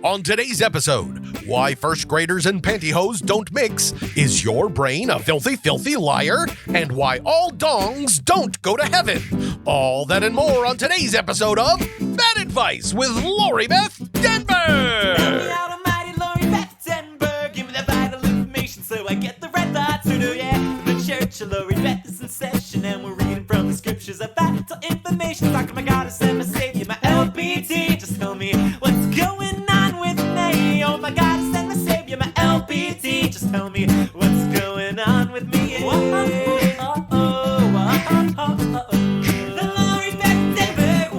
On today's episode, why first graders and pantyhose don't mix, is your brain a filthy, filthy liar, and why all dongs don't go to heaven. All that and more on today's episode of Bad Advice with Lori Beth Denberg. Help me out, almighty Lori Beth Denberg. Give me the vital information so I get the right thoughts to do, yeah. The church of Lori Beth is in session and we're reading from the scriptures of vital information. Talking my goddess and my savior, my LPT. Just tell me what's going on with me. Oh my goddess and my savior, my LPT. Just tell me what's going on with me. The Lori Beth Denberg.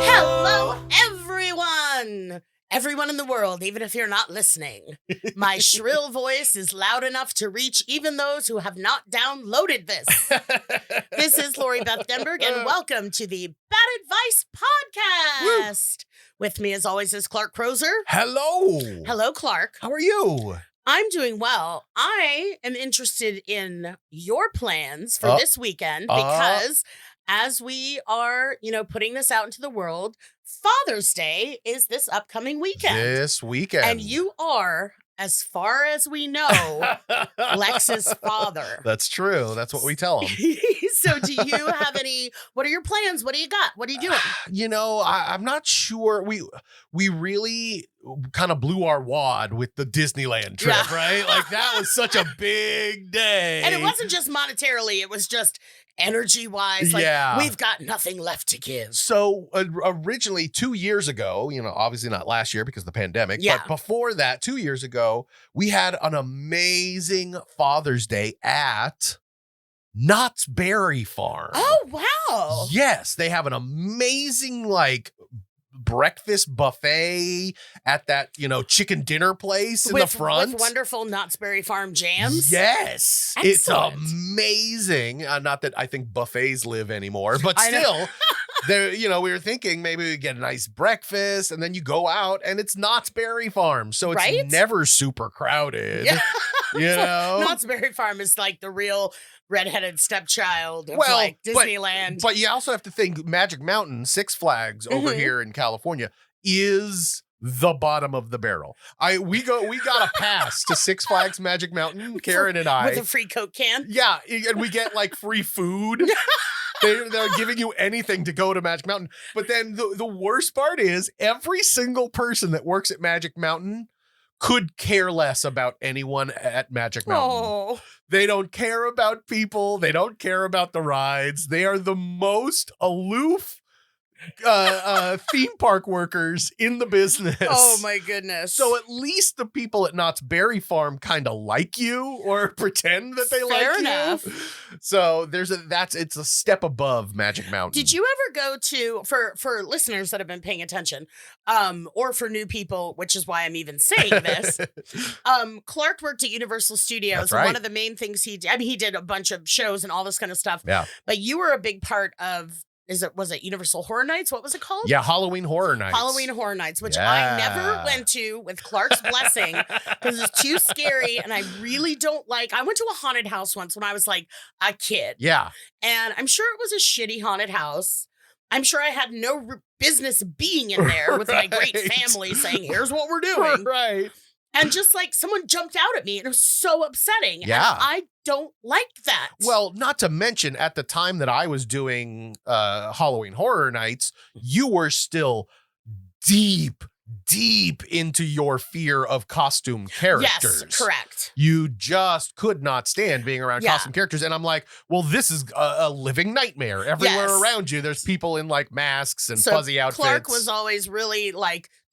Hello, everyone! Everyone in the world, even if you're not listening. My shrill voice is loud enough to reach even those who have not downloaded this. This is Lori Beth Denberg, and welcome to the Bad Advice Podcast. With me, as always, is Clark Crozer. Hello. Hello, Clark. How are you? I'm doing well. I am interested in your plans for this weekend because as we are, putting this out into the world, Father's Day is this upcoming weekend. This weekend. And you are, as far as we know, Lex's father. That's true. That's what we tell him. So do you have what are your plans? What do you got? What are you doing? I'm not sure. We really kind of blew our wad with the Disneyland trip, right? Like that was such a big day. And it wasn't just monetarily, it was just energy-wise. Like, we've got nothing left to give. So originally 2 years ago, obviously not last year because of the pandemic, but before that, 2 years ago, we had an amazing Father's Day at Knott's Berry Farm. Oh, wow. Yes, they have an amazing, breakfast buffet at that, chicken dinner place in the front. With wonderful Knott's Berry Farm jams. Yes. Excellent. It's amazing. Not that I think buffets live anymore, but still, there, we were thinking maybe we get a nice breakfast and then you go out and it's Knott's Berry Farm. So it's never super crowded. Yeah. Knott's Berry Farm is like the real redheaded stepchild of Disneyland. But you also have to think Magic Mountain, Six Flags over here in California is the bottom of the barrel. We got a pass to Six Flags Magic Mountain, Karen and I. With a free Coke can. Yeah, and we get free food. They're giving you anything to go to Magic Mountain. But then the worst part is every single person that works at Magic Mountain could care less about anyone at Magic Mountain. Oh. They don't care about people. They don't care about the rides. They are the most aloof theme park workers in the business. Oh my goodness. So at least the people at Knott's Berry Farm kind of like you or pretend that they like you. Fair enough. So it's a step above Magic Mountain. Did you ever go to, for listeners that have been paying attention, or for new people, which is why I'm even saying this, Clark worked at Universal Studios. That's right. One of the main things he did a bunch of shows and all this kind of stuff. Yeah. But you were a big part of, was it Universal Horror Nights? What was it called? Yeah, Halloween Horror Nights. Halloween Horror Nights, which I never went to with Clark's blessing because it's too scary and I really don't like. I went to a haunted house once when I was like a kid. Yeah. And I'm sure it was a shitty haunted house. I'm sure I had no business being in there with my great family saying, here's what we're doing. Right. And just someone jumped out at me and it was so upsetting. Yeah. And I don't like that. Well, not to mention at the time that I was doing Halloween Horror Nights, you were still deep into your fear of costume characters. Yes, correct. You just could not stand being around costume characters. And I'm like, well, this is a living nightmare. Everywhere around you, there's people in masks and fuzzy outfits. Clark was always really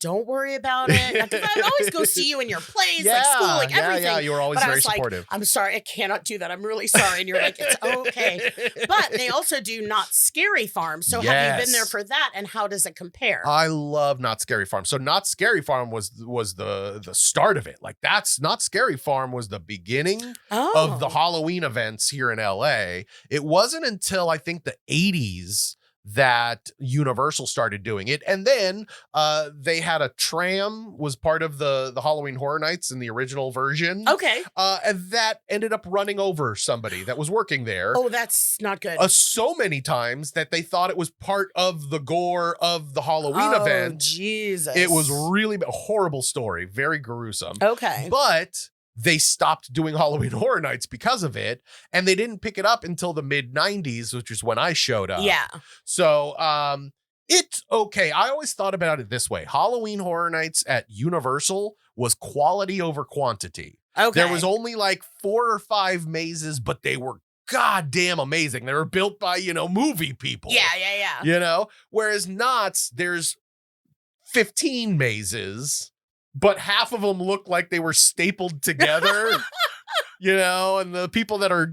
don't worry about it. Because I would always go see you in your plays, school, everything. Yeah, you were always very supportive. I'm sorry, I cannot do that. I'm really sorry. And you're like, it's okay. But they also do Not Scary Farm. So have you been there for that? And how does it compare? I love Not Scary Farm. So Not Scary Farm was the start of it. That's Not Scary Farm was the beginning of the Halloween events here in LA. It wasn't until I think the 80s that Universal started doing it. And then they had a tram was part of the Halloween Horror Nights in the original version. Okay. And that ended up running over somebody that was working there. Oh, that's not good. So many times that they thought it was part of the gore of the Halloween event. Jesus. It was really a horrible story. Very gruesome. Okay. But they stopped doing Halloween Horror Nights because of it, and they didn't pick it up until the mid-90s, which is when I showed up. Yeah. So it's okay. I always thought about it this way. Halloween Horror Nights at Universal was quality over quantity. Okay. There was only like 4 or 5 mazes, but they were goddamn amazing. They were built by, movie people. Yeah. Whereas Knott's, there's 15 mazes, but half of them look like they were stapled together, and the people that are,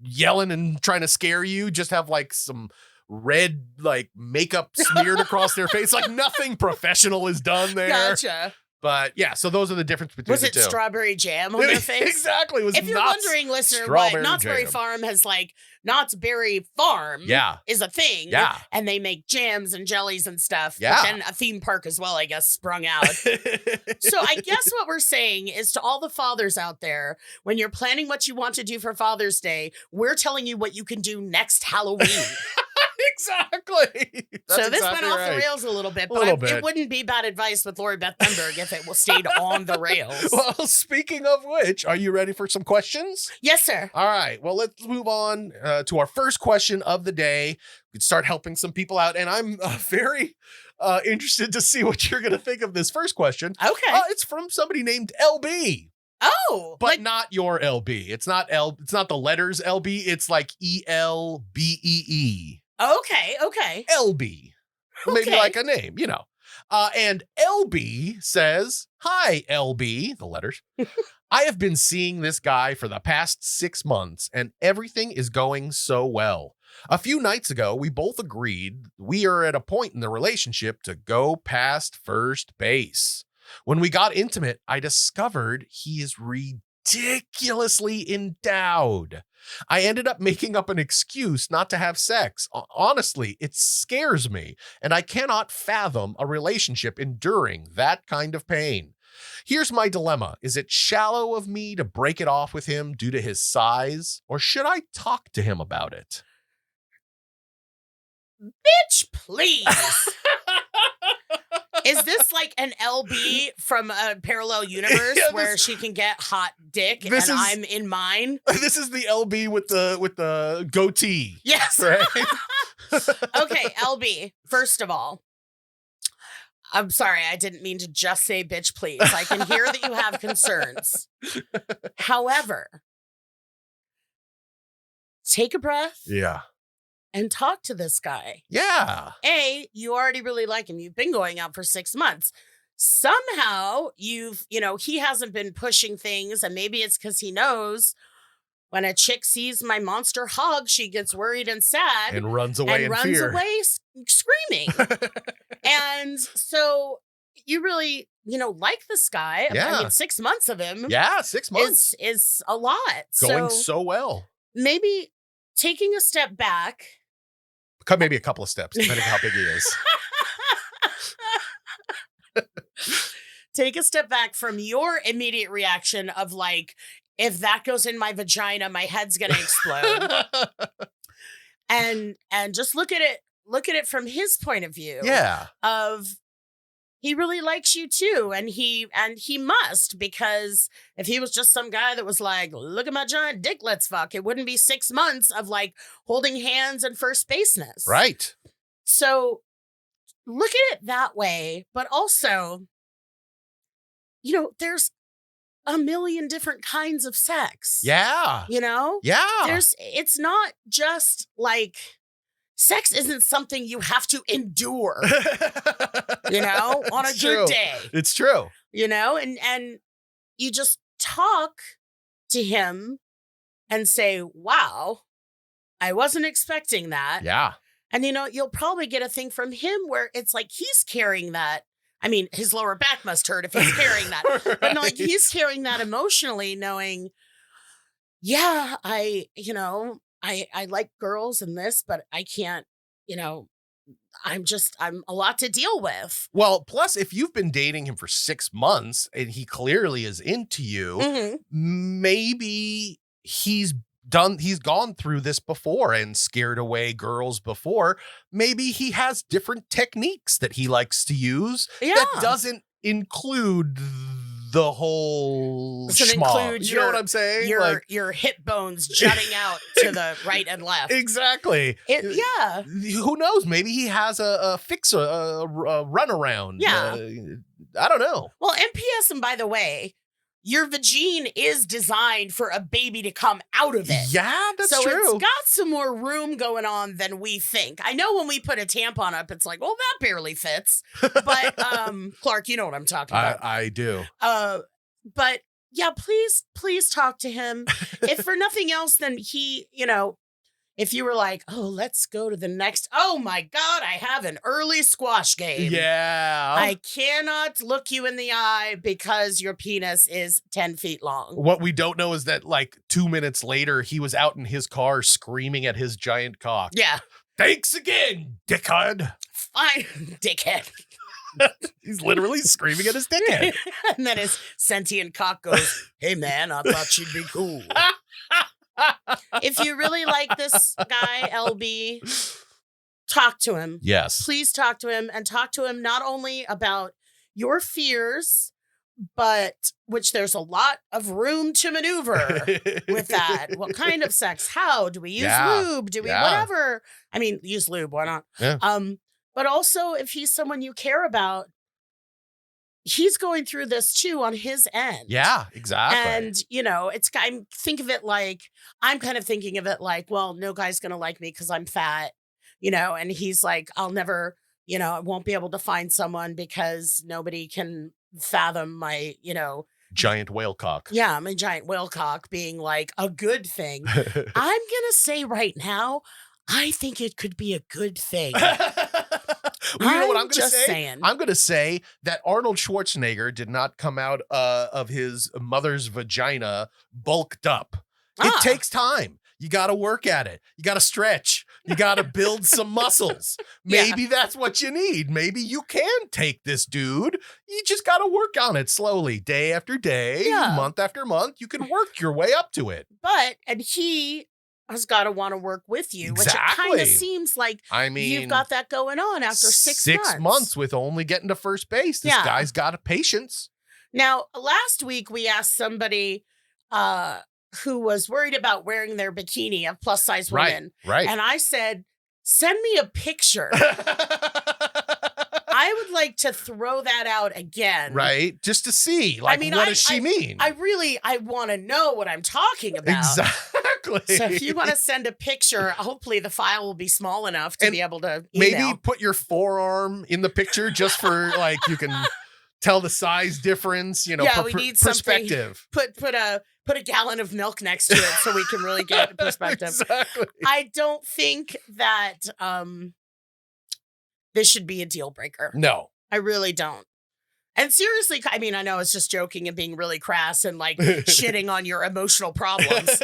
yelling and trying to scare you just have like some red, like makeup smeared across their face. Like nothing professional is done there. Gotcha. But yeah, so those are the difference between Was the it two. strawberry jam on their face? Exactly. It was if you're Knott's wondering, listener, strawberry what Knott's Berry jam. Farm has like Knott's Berry Farm is a thing. Yeah. And they make jams and jellies and stuff. Yeah. But then a theme park as well, I guess, sprung out. So I guess what we're saying is to all the fathers out there, when you're planning what you want to do for Father's Day, we're telling you what you can do next Halloween. Exactly. That's so this exactly went off right. the rails a little bit, A little but bit. it wouldn't be bad advice with Lori Beth Denberg if it stayed on the rails. Well, speaking of which, are you ready for some questions? Yes, sir. All right. Well, let's move on to our first question of the day. We can start helping some people out. And I'm very interested to see what you're going to think of this first question. Okay. It's from somebody named LB. Oh, But not your LB. It's not the letters LB. It's like ELBEE. Okay. LB. Maybe Okay. like a name, And LB says, "Hi, LB," the letters. "I have been seeing this guy for the past 6 months, and everything is going so well. A few nights ago, we both agreed we are at a point in the relationship to go past first base. When we got intimate, I discovered he is ridiculously endowed. I ended up making up an excuse not to have sex. Honestly, it scares me, and I cannot fathom a relationship enduring that kind of pain. Here's my dilemma. Is it shallow of me to break it off with him due to his size, or should I talk to him about it?" Bitch, please. Is this like an LB from a parallel universe where she can get hot dick and I'm in mine? This is the LB with the goatee. Yes. Right? Okay, LB, first of all, I'm sorry, I didn't mean to just say bitch, please. I can hear that you have concerns. However, take a breath Yeah. and talk to this guy. Yeah. You already really like him. You've been going out for 6 months. Somehow he hasn't been pushing things, and maybe it's because he knows when a chick sees my monster hog, she gets worried and sad And runs away in fear. Screaming. And so you really, like this guy. Yeah. I mean, 6 months of him Yeah, 6 months. is a lot. Going so well. Maybe taking a step back. Maybe a couple of steps, depending on how big he is. Take a step back from your immediate reaction of like, if that goes in my vagina, my head's going to explode. and just look at it from his point of view. Yeah. Of he really likes you too. And he must, because if he was just some guy that was like, look at my giant dick, let's fuck, it wouldn't be 6 months of like holding hands and first baseness. Right. So look at it that way, but also, there's a million different kinds of sex. Yeah. Yeah. It's not just like sex isn't something you have to endure, on a good day. It's true. And you just talk to him and say, wow, I wasn't expecting that. Yeah. And, you'll probably get a thing from him where it's like he's carrying that. I mean, his lower back must hurt if he's carrying that. Right. But like he's carrying that emotionally, knowing, yeah, I like girls and this, but I can't, I'm a lot to deal with. Well, plus, if you've been dating him for 6 months and he clearly is into you, Mhm. maybe he's gone through this before and scared away girls before. Maybe he has different techniques that he likes to use Yeah. that doesn't include the whole Doesn't schmuck. include You know what I'm saying? Your hip bones jutting out to the right and left. Exactly. Yeah. Who knows? Maybe he has a fix, a runaround. Yeah. I don't know. Well, MPS, and by the way, your vagine is designed for a baby to come out of it. Yeah, that's so true. It's got some more room going on than we think. I know when we put a tampon up, it's like, well, that barely fits. But Clark, you know what I'm talking about. I do. But yeah, please talk to him. If for nothing else, then he, if you were like, oh, let's go to the next, oh my God, I have an early squash game. Yeah. I cannot look you in the eye because your penis is 10 feet long. What we don't know is that like 2 minutes later, he was out in his car screaming at his giant cock. Yeah. Thanks again, dickhead. Fine, dickhead. He's literally screaming at his dickhead. And then his sentient cock goes, hey man, I thought you'd be cool. If you really like this guy, LB, talk to him. Yes. Please talk to him, and talk to him not only about your fears, but which there's a lot of room to maneuver with that. What kind of sex? How? Do we use lube? Do we whatever? I mean, use lube, why not? Yeah. But also if he's someone you care about, he's going through this too on his end. Yeah, exactly. And, I'm kind of thinking of it like, well, no guy's going to like me because I'm fat, and he's like, I'll never, I won't be able to find someone because nobody can fathom my, giant whale cock. Yeah, my giant whale cock being like a good thing. I'm going to say right now, I think it could be a good thing. You know what I'm going to say? Saying. I'm going to say that Arnold Schwarzenegger did not come out of his mother's vagina bulked up. It takes time. You got to work at it. You got to stretch. You got to build some muscles. Maybe that's what you need. Maybe you can take this dude. You just got to work on it slowly, day after day, month after month. You can work your way up to it. And he has got to want to work with you, Exactly. which it kind of seems like you've got that going on after 6 months. 6 months with only getting to first base. This guy's got a patience. Now, last week we asked somebody who was worried about wearing their bikini of plus size women. Right. And I said, send me a picture. I would like to throw that out again. Right. Just to see, what does she mean? I want to know what I'm talking about. Exactly. So if you want to send a picture, hopefully the file will be small enough to be able to email. Maybe put your forearm in the picture just for you can tell the size difference, we need perspective. Put a gallon of milk next to it so we can really get perspective. Exactly. I don't think that this should be a deal breaker. No. I really don't. And seriously, I mean, I know it's just joking and being really crass and shitting on your emotional problems,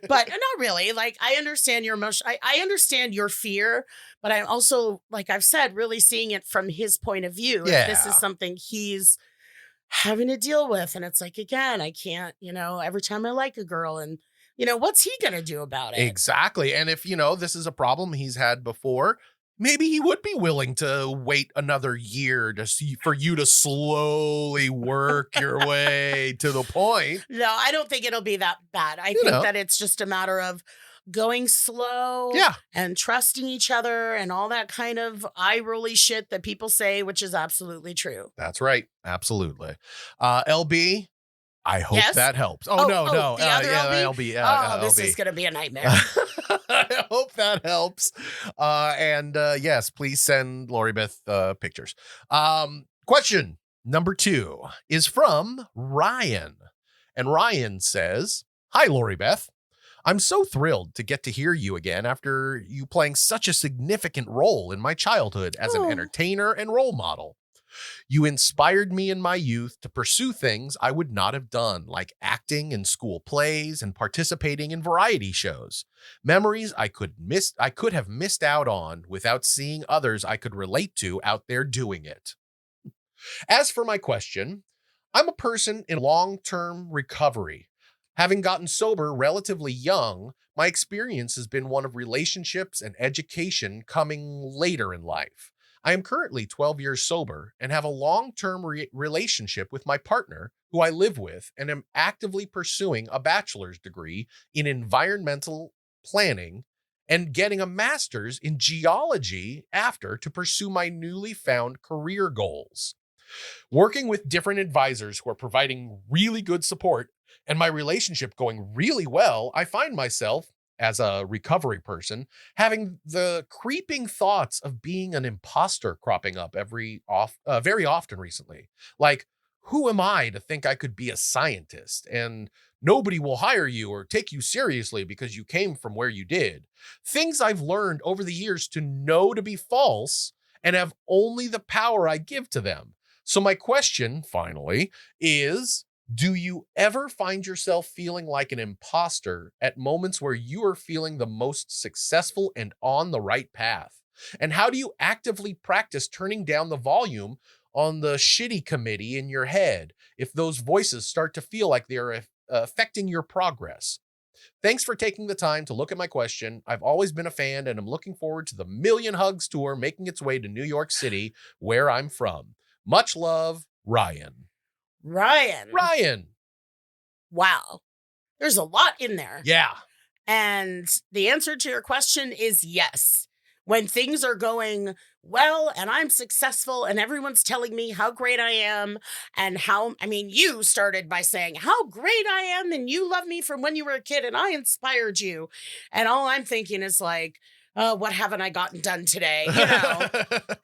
but not really. I understand your emotion. I understand your fear, but I'm also, like I've said, really seeing it from his point of view. Yeah. If this is something he's having to deal with. And it's like, again, I can't, every time I like a girl and, what's he going to do about it? Exactly. And if, this is a problem he's had before, maybe he would be willing to wait another year for you to slowly work your way to the point. No, I don't think it'll be that bad. I think that it's just a matter of going slow and trusting each other and all that kind of eye-rolly shit that people say, which is absolutely true. That's right. Absolutely. LB, I hope that helps. No. The other LB? This LB. is going to be a nightmare. I hope that helps. Yes, please send Lori Beth pictures. Question number 2 is from Ryan. And Ryan says, hi, Lori Beth. I'm so thrilled to get to hear you again after you playing such a significant role in my childhood as an entertainer and role model. You inspired me in my youth to pursue things I would not have done, like acting in school plays and participating in variety shows. Memories I could have missed out on without seeing others I could relate to out there doing it. As for my question, I'm a person in long-term recovery. Having gotten sober relatively young, my experience has been one of relationships and education coming later in life. I am currently 12 years sober and have a long-term relationship with my partner, who I live with, and am actively pursuing a bachelor's degree in environmental planning and getting a master's in geology after to pursue my newly found career goals. Working with different advisors who are providing really good support and my relationship going really well, I find myself, as a recovery person, having the creeping thoughts of being an imposter cropping up very often recently. Like, who am I to think I could be a scientist? And nobody will hire you or take you seriously because you came from where you did. Things I've learned over the years to know to be false and have only the power I give to them. So my question, finally, is, do you ever find yourself feeling like an imposter at moments where you are feeling the most successful and on the right path? And how do you actively practice turning down the volume on the shitty committee in your head if those voices start to feel like they're affecting your progress? Thanks for taking the time to look at my question. I've always been a fan and I'm looking forward to the Million Hugs tour making its way to New York City, where I'm from. Much love, Ryan. Ryan. Wow. There's a lot in there. Yeah. And the answer to your question is yes. When things are going well and I'm successful and everyone's telling me how great I am and you started by saying how great I am and you love me from when you were a kid and I inspired you. And all I'm thinking is like, oh, what haven't I gotten done today?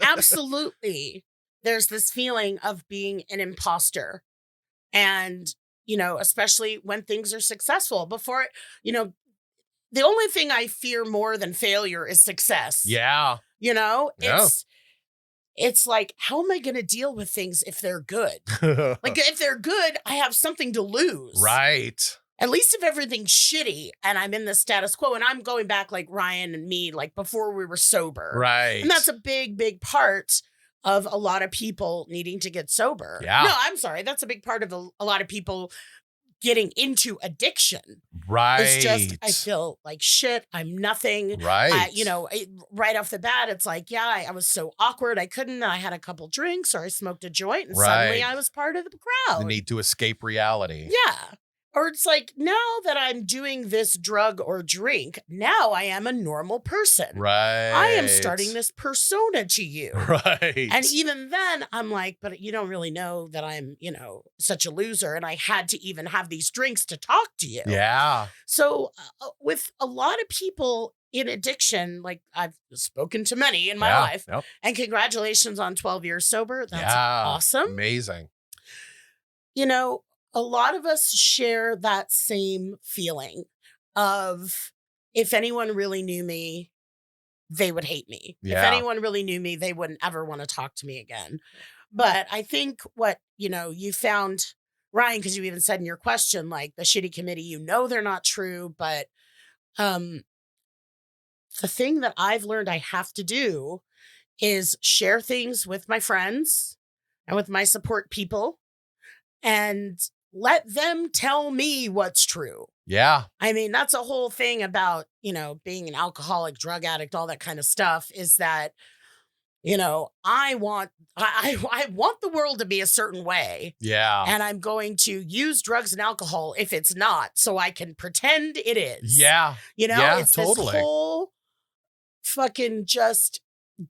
Absolutely. There's this feeling of being an imposter. And, especially when things are successful the only thing I fear more than failure is success. Yeah. It's like, how am I going to deal with things if they're good? Like, if they're good, I have something to lose. Right. At least if everything's shitty and I'm in the status quo and I'm going back like Ryan and me, like before we were sober. Right. And that's a big, big part of a lot of people needing to get sober. Yeah. No, I'm sorry. That's a big part of a lot of people getting into addiction. Right. It's just, I feel like shit. I'm nothing. Right. Right off the bat, it's like, yeah, I was so awkward. I had a couple drinks or I smoked a joint and suddenly I was part of the crowd. The need to escape reality. Yeah. Or it's like, now that I'm doing this drug or drink, now I am a normal person. Right. I am starting this persona to you. Right. And even then, I'm like, but you don't really know that I'm, such a loser. And I had to even have these drinks to talk to you. Yeah. So with a lot of people in addiction, like I've spoken to many in my life, and congratulations on 12 years sober. That's awesome. Amazing. A lot of us share that same feeling of, if anyone really knew me, they would hate me. Yeah. If anyone really knew me, they wouldn't ever want to talk to me again. But I think what, you found, Ryan, because you even said in your question, like the shitty committee, they're not true. But the thing that I've learned I have to do is share things with my friends and with my support people and let them tell me what's true. Yeah. That's a whole thing about, being an alcoholic, drug addict, all that kind of stuff is that, I want the world to be a certain way. Yeah. And I'm going to use drugs and alcohol if it's not, so I can pretend it is. Yeah. It's totally. This whole fucking just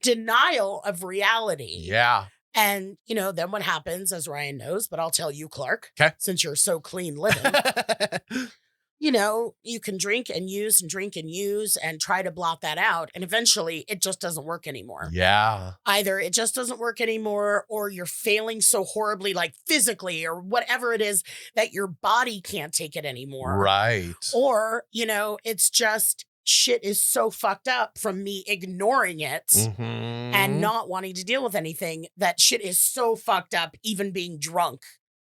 denial of reality. Yeah. And, then what happens, as Ryan knows, but I'll tell you, Clark, since you're so clean living, you can drink and use and try to blot that out. And eventually it just doesn't work anymore. Yeah. Either it just doesn't work anymore or you're failing so horribly, like physically or whatever it is, that your body can't take it anymore. Right. Or, it's just, shit is so fucked up from me ignoring it Mm-hmm. and not wanting to deal with anything, that shit is so fucked up, even being drunk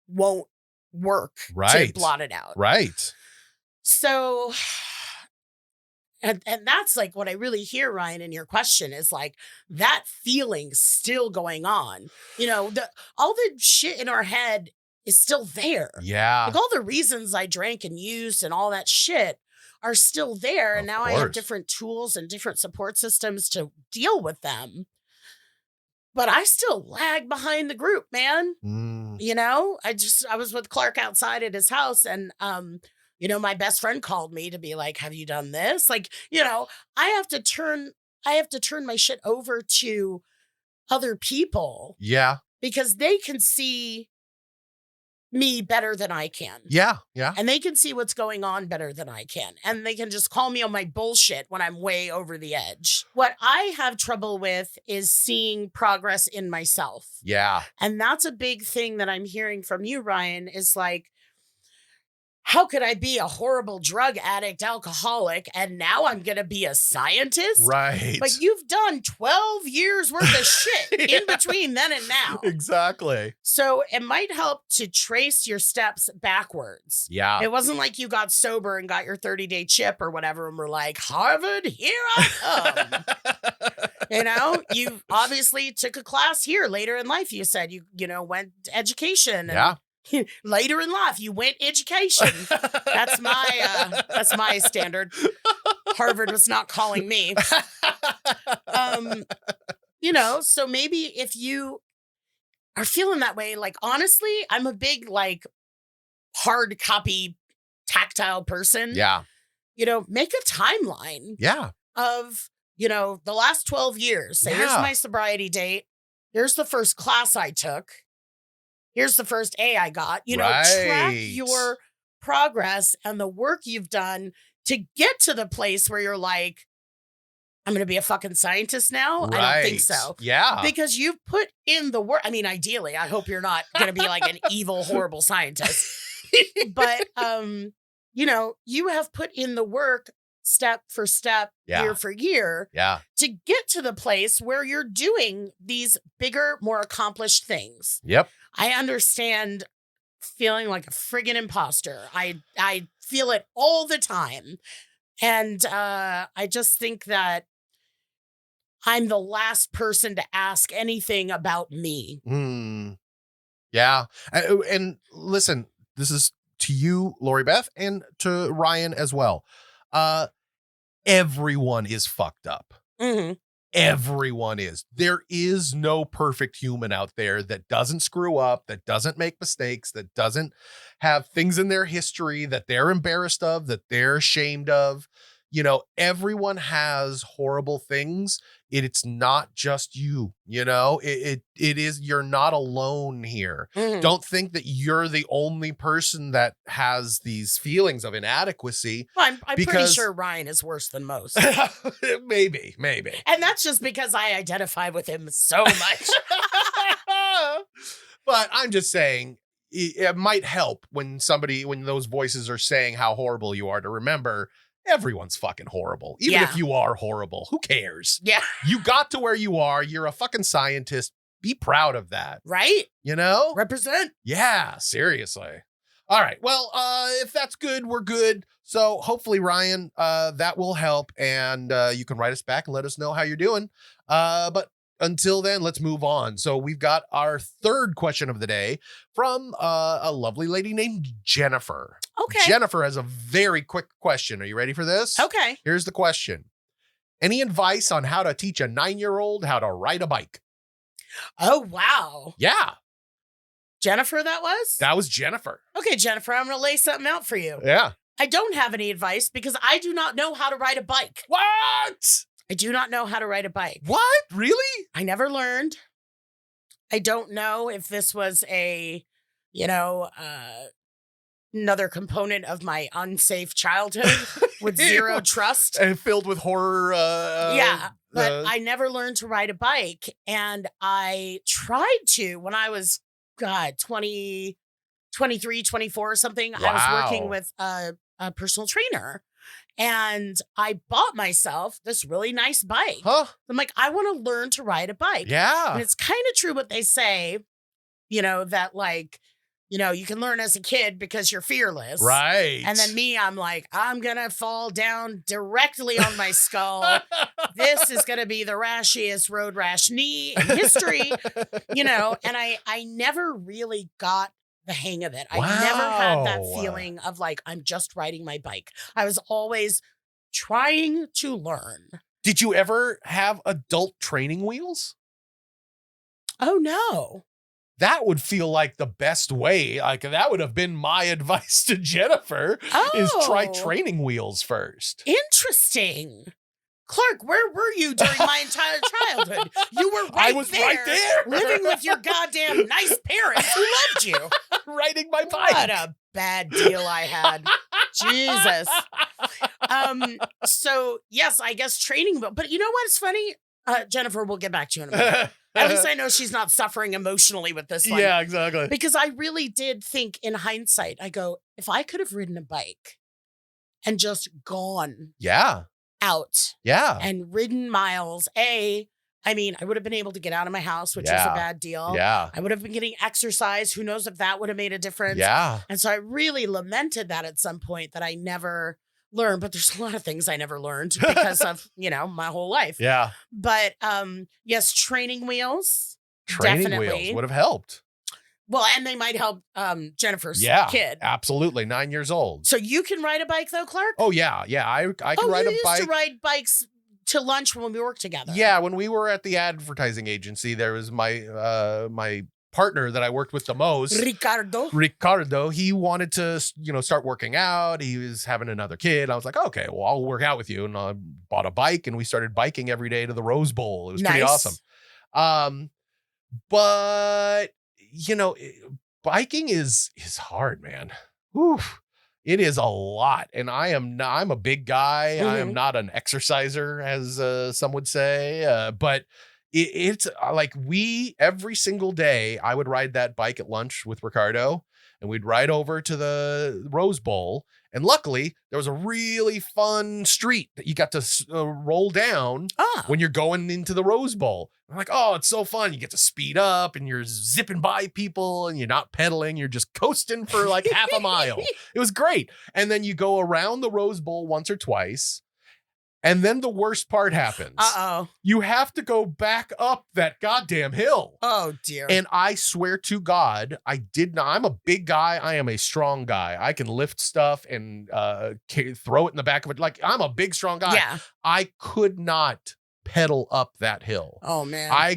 won't work to Right. blot it out. Right. So, and that's like what I really hear, Ryan, in your question is like that feeling still going on. You know, all the shit in our head is still there. Yeah. Like all the reasons I drank and used and all that shit are still there. And Of now I have course. different tools and different support systems to deal with them. But I still lag behind the group, man. Mm. You know, I was with Clark outside at his house, and you know, my best friend called me to be like, have you done this? Like, you know, I have to turn my shit over to other people Yeah. because they can see me better than I can. Yeah. Yeah. And they can see what's going on better than I can. And they can just call me on my bullshit when I'm way over the edge. What I have trouble with is seeing progress in myself. Yeah. And that's a big thing that I'm hearing from you, Ryan, is like, how could I be a horrible drug addict, alcoholic, and now I'm going to be a scientist? Right. But you've done 12 years worth of shit in between then and now. Exactly. So it might help to trace your steps backwards. Yeah. It wasn't like you got sober and got your 30-day chip or whatever and were like, Harvard, here I come. You know, you obviously took a class here later in life. You said you know, went to education. And Yeah. later in life, you went education. That's my standard. Harvard was not calling me. You know, so maybe if you are feeling that way, like, honestly, I'm a big, like, hard copy, tactile person. Yeah. You know, make a timeline Yeah. of, you know, the last 12 years. Say, here's Yeah. my sobriety date. Here's the first class I took. Here's the first A I got. You know, track Right. your progress and the work you've done to get to the place where you're like, I'm going to be a fucking scientist now. Right. I don't think so. Yeah. Because you've put in the work. I mean, ideally, I hope you're not going to be like an evil, horrible scientist. But, you know, you have put in the work step for step, Yeah. year for year, Yeah. to get to the place where you're doing these bigger, more accomplished things. Yep. I understand feeling like a friggin' imposter. I feel it all the time. And I just think that I'm the last person to ask anything about me. Yeah. And listen, this is to you, Lori Beth, and to Ryan as well. Everyone is fucked up. Mm-hmm. Everyone is. There is no perfect human out there that doesn't screw up, that doesn't make mistakes, that doesn't have things in their history that they're embarrassed of, that they're ashamed of. You know, everyone has horrible things. It's not just you, you know, it is, you're not alone here. Mm-hmm. Don't think that you're the only person that has these feelings of inadequacy. Well, I'm pretty because- sure Ryan is worse than most. Maybe. And that's just because I identify with him so much. But I'm just saying, it might help when those voices are saying how horrible you are, to remember everyone's fucking horrible. Even Yeah. if you are horrible, who cares? Yeah. You got to where you are. You're a fucking scientist. Be proud of that. Right? You know? Represent. Yeah, seriously. All right. Well, if that's good, we're good. So hopefully, Ryan, that will help. And you can write us back and let us know how you're doing. But until then, let's move on. So we've got our third question of the day from a lovely lady named Jennifer. Okay. Jennifer has a very quick question. Are you ready for this? Okay. Here's the question. Any advice on how to teach a 9-year-old how to ride a bike? Oh, wow. Yeah, Jennifer, that was? that was Jennifer. Okay, Jennifer, I'm going to lay something out for you. Yeah. I don't have any advice because I do not know how to ride a bike. What? I do not know how to ride a bike. What? Really? I never learned. I don't know if this was a, you know, another component of my unsafe childhood with zero trust. And filled with horror. Yeah, but I never learned to ride a bike. And I tried to when I was, 23, 24 or something. I was working Wow. with a personal trainer. And I bought myself this really nice bike. Huh? I'm like, I want to learn to ride a bike. Yeah. And it's kind of true what they say, that like, you can learn as a kid because you're fearless. Right. And then me, I'm like, I'm going to fall down directly on my skull. This is going to be the rashiest road rash knee in history, and I never really got the hang of it. I never had that feeling of like, I'm just riding my bike. I was always trying to learn. Did you ever have adult training wheels? Oh, no. That would feel like the best way. Like that would have been my advice to Jennifer is try training wheels first. Interesting. Clark, where were you during my entire childhood? You were I was right there. living with your goddamn nice parents who loved you. Riding my bike. What a bad deal I had. Jesus. So yes, I guess training, but you know what's funny? Jennifer, we'll get back to you in a minute. At least I know she's not suffering emotionally with this one. Yeah, exactly. Because I really did think in hindsight, I go, if I could have ridden a bike and just gone out and ridden miles, I would have been able to get out of my house, which is a bad deal. Yeah. I would have been getting exercise. Who knows if that would have made a difference. Yeah. And so I really lamented that at some point that I never learned, but there's a lot of things I never learned because of, my whole life. Yeah. But yes, training wheels. Training definitely wheels would have helped. Well, and they might help Jennifer's kid. Absolutely. 9 years old. So you can ride a bike though, Clark? Oh, yeah. Yeah. I can ride a bike. You used to ride bikes to lunch when we worked together. Yeah. When we were at the advertising agency, there was my partner that I worked with the most, Ricardo. He wanted to, start working out. He was having another kid. I was like, okay, well, I'll work out with you. And I bought a bike and we started biking every day to the Rose Bowl. It was pretty awesome. But biking is hard, man. Oof. It is a lot. And I'm a big guy. I am not an exerciser, as some would say. But it's like every single day I would ride that bike at lunch with Ricardo and we'd ride over to the Rose Bowl. And luckily there was a really fun street that you got to roll down when you're going into the Rose Bowl. I'm like, oh, it's so fun. You get to speed up and you're zipping by people and you're not pedaling. You're just coasting for like half a mile. It was great. And then you go around the Rose Bowl once or twice. And then the worst part happens. Uh-oh. You have to go back up that goddamn hill. Oh, dear. And I swear to God, I'm a big guy. I am a strong guy. I can lift stuff and throw it in the back of it. Like, I'm a big, strong guy. Yeah. I could not pedal up that hill. Oh, man. I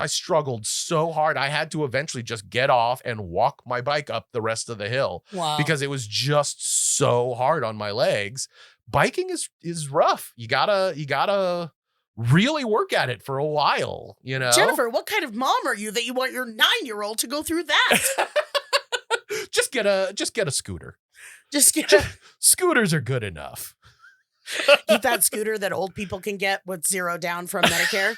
struggled so hard. I had to eventually just get off and walk my bike up the rest of the hill. Wow. Because it was just so hard on my legs. Biking is rough. You gotta really work at it for a while, Jennifer, what kind of mom are you that you want your 9-year-old to go through that? Just get a scooter. Scooters are good enough. Get that scooter that old people can get with 0 down from Medicare.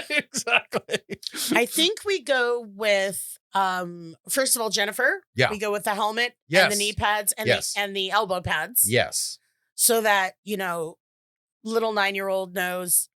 Exactly. I think we go with first of all, Jennifer. Yeah. We go with the helmet and the knee pads and the elbow pads. Yes. So that, little 9-year-old knows.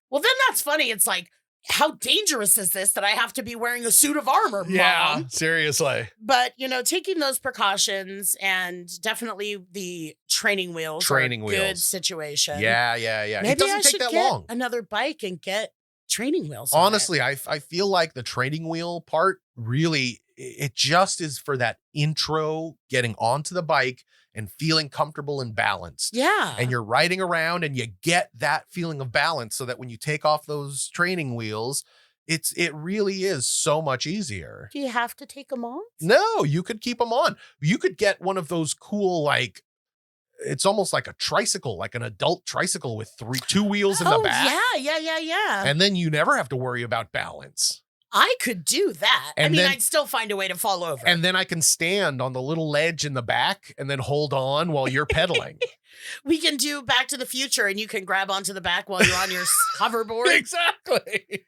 Well, then that's funny. It's like, how dangerous is this that I have to be wearing a suit of armor, Mom? Yeah, seriously. But, taking those precautions and definitely the training wheels. Good situation. Yeah. Maybe it doesn't I take should that get long. another bike and get training wheels. Honestly, I feel like the training wheel part really, it just is for that intro, getting onto the bike and feeling comfortable and balanced. Yeah. And you're riding around and you get that feeling of balance so that when you take off those training wheels, it really is so much easier. Do you have to take them off? No, you could keep them on. You could get one of those cool, it's almost like a tricycle, like an adult tricycle with 2 wheels in the back. Yeah. And then you never have to worry about balance. I could do that. And I'd still find a way to fall over. And then I can stand on the little ledge in the back and then hold on while you're pedaling. We can do Back to the Future and you can grab onto the back while you're on your hoverboard. Exactly.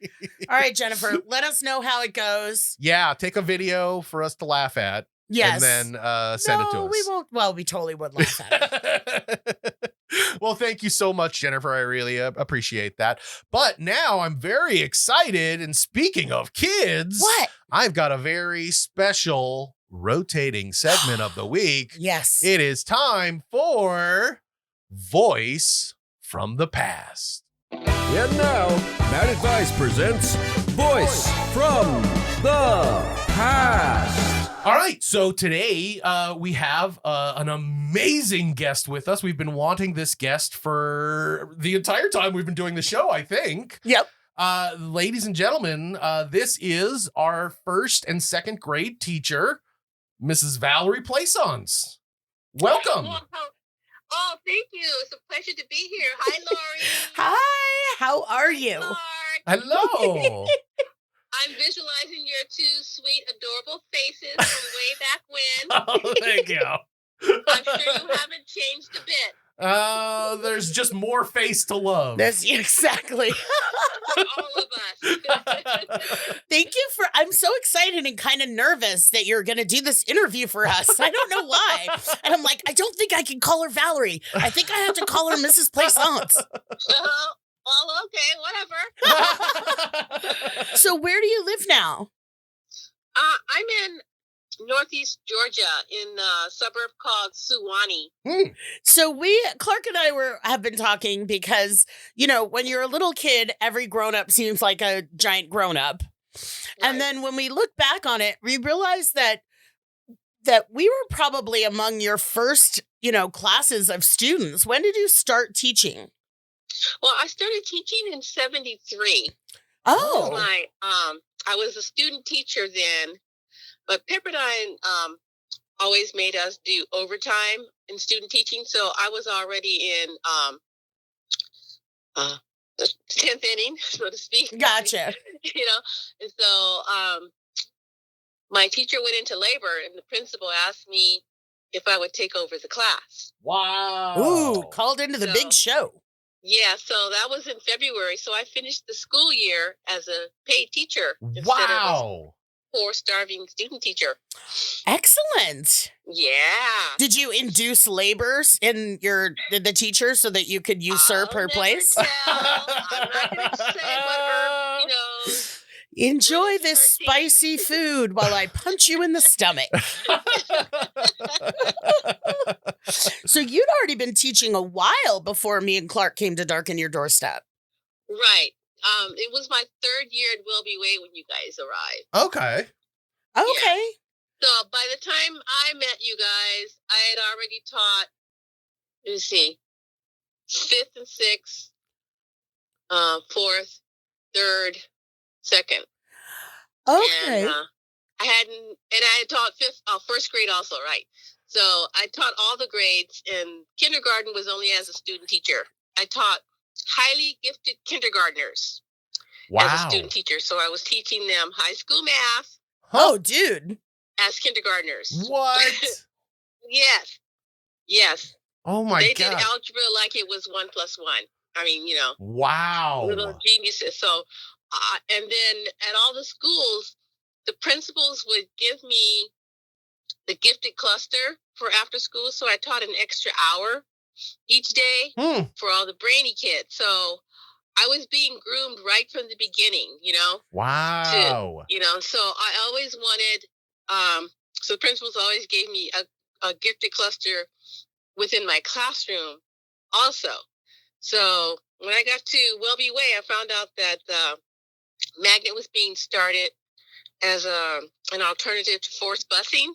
All right, Jennifer, let us know how it goes. Yeah, take a video for us to laugh at. Yes. And then send it to us. We won't. Well, we totally would laugh at it. Well, thank you so much, Jennifer. I really appreciate that. But now I'm very excited. And speaking of kids, What? I've got a very special rotating segment of the week. Yes. It is time for Voice from the Past. And now, Advertise presents Voice from the Past. All right, so today we have an amazing guest with us. We've been wanting this guest for the entire time we've been doing the show, I think. Yep. Ladies and gentlemen, this is our first and second grade teacher, Mrs. Valerie Plaisance. Welcome. Oh, thank you. It's a pleasure to be here. Hi, Lori. Hi, how are you? Mark. Hello. I'm visualizing your two sweet, adorable faces from way back when. Oh, thank you. I'm sure you haven't changed a bit. There's just more face to love. That's exactly. All of us. Thank you for, I'm so excited and kind of nervous that you're going to do this interview for us. I don't know why. And I'm like, I don't think I can call her Valerie. I think I have to call her Mrs. Plaisance. Well, okay, whatever. So where do you live now? I'm in Northeast Georgia in a suburb called Suwanee. So Clark and I have been talking because, you know, when you're a little kid, every grown-up seems like a giant grown-up. Right. And then when we look back on it, we realized that we were probably among your first, you know, classes of students. When did you start teaching? Well, I started teaching in 73. Oh. I was a student teacher then, but Pepperdine always made us do overtime in student teaching. So I was already in the 10th inning, so to speak. Gotcha. You know, and so my teacher went into labor, and the principal asked me if I would take over the class. Wow. Ooh, called into the big show. Yeah, so that was in February. So I finished the school year as a paid teacher instead of Wow. a poor, starving student teacher. Excellent. Yeah. Did you induce labors in the teacher so that you could usurp her place? Tell. I'm not going to say what her, you know. Enjoy this spicy food while I punch you in the stomach. So you'd already been teaching a while before me and Clark came to darken your doorstep. Right. It was my third year at Wilby Way when you guys arrived. Okay. Okay. So by the time I met you guys, I had already taught, let me see, 5th and 6th, 4th, 3rd, 2nd. Okay. And I had taught first grade also, right? So I taught all the grades, and kindergarten was only as a student teacher. I taught highly gifted kindergartners as a student teacher. So I was teaching them high school math. Oh, dude. As kindergartners. What? Yes. Oh my They God. did algebra like it was 1 + 1. I mean, you know. Wow. Little geniuses. So, and then at all the schools, the principals would give me the gifted cluster for after school. So I taught an extra hour each day for all the brainy kids. So I was being groomed right from the beginning, you know. Wow. So I always wanted, so the principals always gave me a gifted cluster within my classroom also. So when I got to Welby Way, I found out that Magnet was being started as an alternative to forced busing.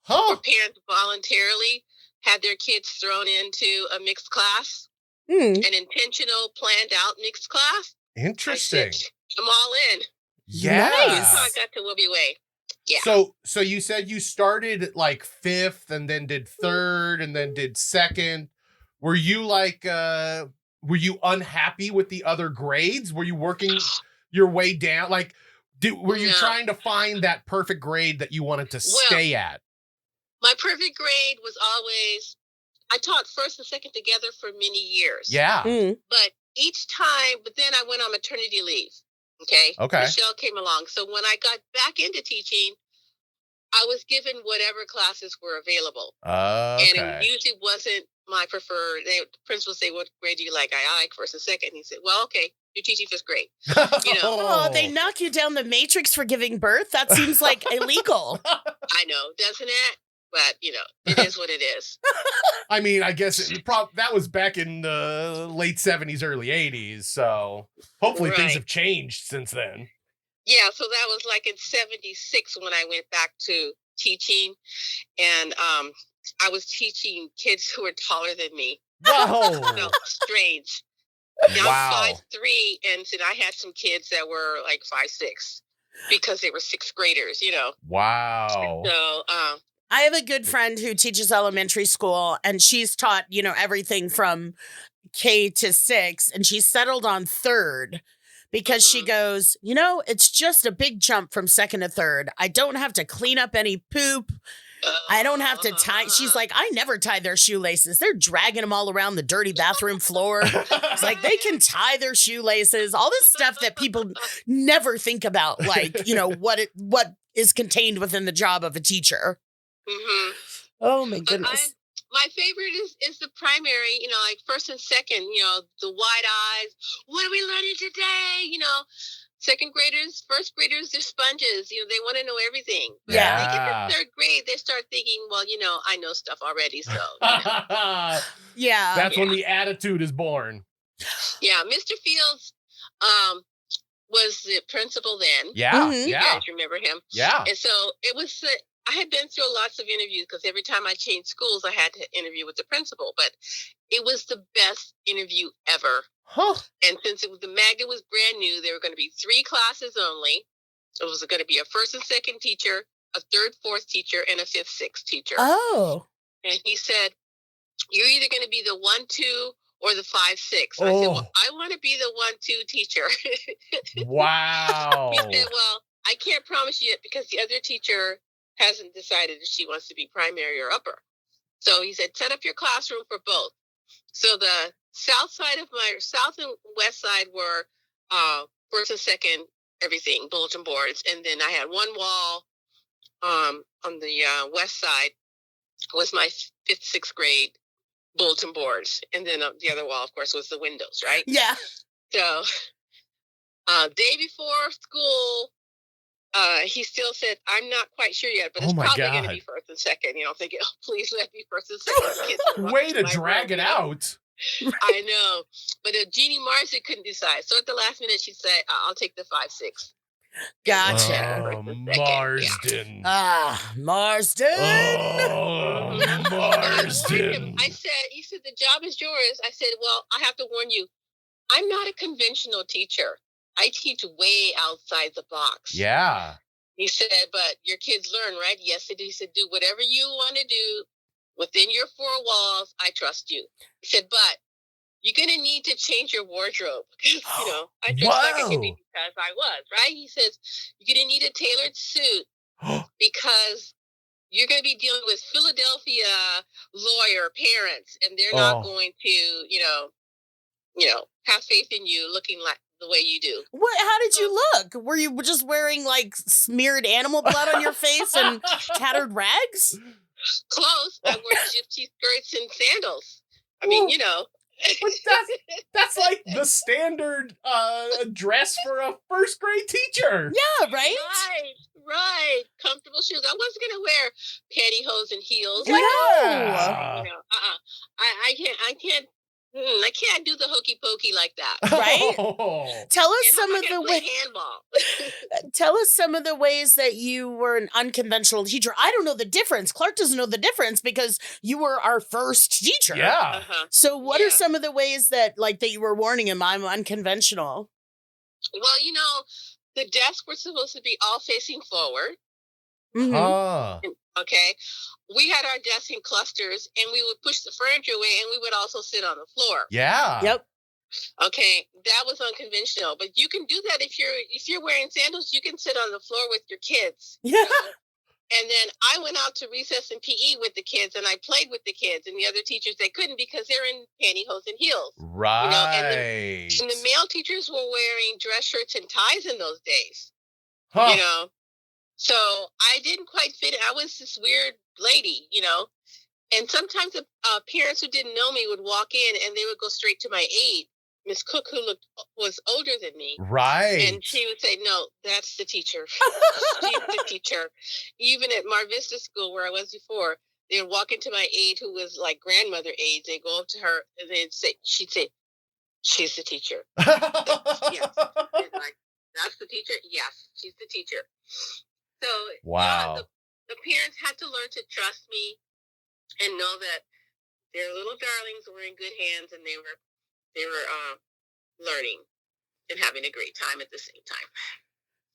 Where parents voluntarily had their kids thrown into a mixed class, an intentional, planned out mixed class. Interesting. I said, I'm all in. Yeah. That's how I got to Wilby Way. Yeah. So you said you started at like 5th and then did 3rd and then did 2nd. Were you were you unhappy with the other grades? Were you working your way down? Like, were you trying to find that perfect grade that you wanted to stay at? My perfect grade was always, I taught 1st and 2nd together for many years. Yeah. But each time, but then I went on maternity leave. Okay. Michelle came along. So when I got back into teaching, I was given whatever classes were available. Okay. And it usually wasn't my preferred. The principal say, "What grade do you like?" I like first and second. He said, "Well, okay, you're teaching fifth grade." You know. Oh, they knock you down the matrix for giving birth? That seems like illegal. I know, doesn't it? But it is what it is. I mean, I guess that was back in the late 70s, early 80s. So hopefully things Right. have changed since then. Yeah, so that was like in '76 when I went back to teaching, and I was teaching kids who were taller than me. Whoa. Felt strange. Now Wow. I'm 5'3", and I had some kids that were like 5'6", because they were sixth graders. Wow. So I have a good friend who teaches elementary school, and she's taught, everything from K to 6, and she's settled on third because she goes, it's just a big jump from second to third. I don't have to clean up any poop. I don't have to tie. She's like, I never tie their shoelaces. They're dragging them all around the dirty bathroom floor. It's like they can tie their shoelaces, all this stuff that people never think about, like, what is contained within the job of a teacher. Oh my goodness. My favorite is the primary, like first and second, the wide eyes. What are we learning today? Second graders, first graders, they're sponges. They want to know everything. But Yeah. when they get to third grade, they start thinking, well, I know stuff already. So, Yeah. That's when the attitude is born. yeah, Mr. Fields was the principal then. Yeah. Mhm. You Yeah. guys remember him? Yeah. And so it was, I had been through lots of interviews because every time I changed schools, I had to interview with the principal. But it was the best interview ever. Huh. And since the magnet was brand new, there were going to be 3 classes only. It was going to be a first and second teacher, a third, fourth teacher, and a fifth, sixth teacher. Oh. And he said, you're either going to be the 1-2 or the 5-6. And I said, well, I want to be the 1-2 teacher. Wow. He said, well, I can't promise you yet because the other teacher hasn't decided if she wants to be primary or upper. So he said, set up your classroom for both. So the south and west side were first and second, everything, bulletin boards. And then I had one wall on the west side was my fifth, sixth grade bulletin boards. And then the other wall, of course, was the windows, right? Yeah. So day before school, he still said, I'm not quite sure yet, but it's probably going to be first and second. Thinking, oh, please let me first and second. Kids Way to drag it out. I know. But Jeannie Marsden couldn't decide. So at the last minute, she said, I'll take the 5-6. Gotcha. Oh, Marsden. Marsden. Oh, Marsden. He said, the job is yours. I said, well, I have to warn you, I'm not a conventional teacher. I teach way outside the box. Yeah. He said, but your kids learn, right? Yes, he said, do whatever you want to do within your 4 walls. I trust you. He said, but you're going to need to change your wardrobe. I dressed like a hippie because I was, right? He says, you're going to need a tailored suit because you're going to be dealing with Philadelphia lawyer parents, and they're not going to, have faith in you looking like the way you do. What? How did you look? Were you just wearing like smeared animal blood on your face and tattered rags? Close. I wore gypsy skirts and sandals. I mean, But that's like the standard dress for a first grade teacher. Yeah, right? Right. Comfortable shoes. I wasn't gonna wear pantyhose and heels. Yeah. I can't do the hokey pokey like that. Right? Tell us some of the ways. Handball. Tell us some of the ways that you were an unconventional teacher. I don't know the difference. Clark doesn't know the difference because you were our first teacher. Yeah. So what are some of the ways that you were warning him I'm unconventional? Well, the desks were supposed to be all facing forward. Mm-hmm. Okay. We had our desks in clusters, and we would push the furniture away, and we would also sit on the floor. Yeah. Yep. Okay, that was unconventional, but you can do that if you're wearing sandals. You can sit on the floor with your kids. Yeah. And then I went out to recess and PE with the kids, and I played with the kids, and the other teachers, they couldn't because they're in pantyhose and heels. Right. And the male teachers were wearing dress shirts and ties in those days. Huh. So I didn't quite fit it. I was this weird lady, And sometimes parents who didn't know me would walk in and they would go straight to my aide, Miss Cook, who was older than me. Right. And she would say, no, that's the teacher. She's the teacher. Even at Mar Vista School, where I was before, they would walk into my aide, who was like grandmother age. They'd go up to her and she'd say, she's the teacher. Yes. And like, that's the teacher? Yes, she's the teacher. So wow. The parents had to learn to trust me and know that their little darlings were in good hands, and they were learning and having a great time at the same time.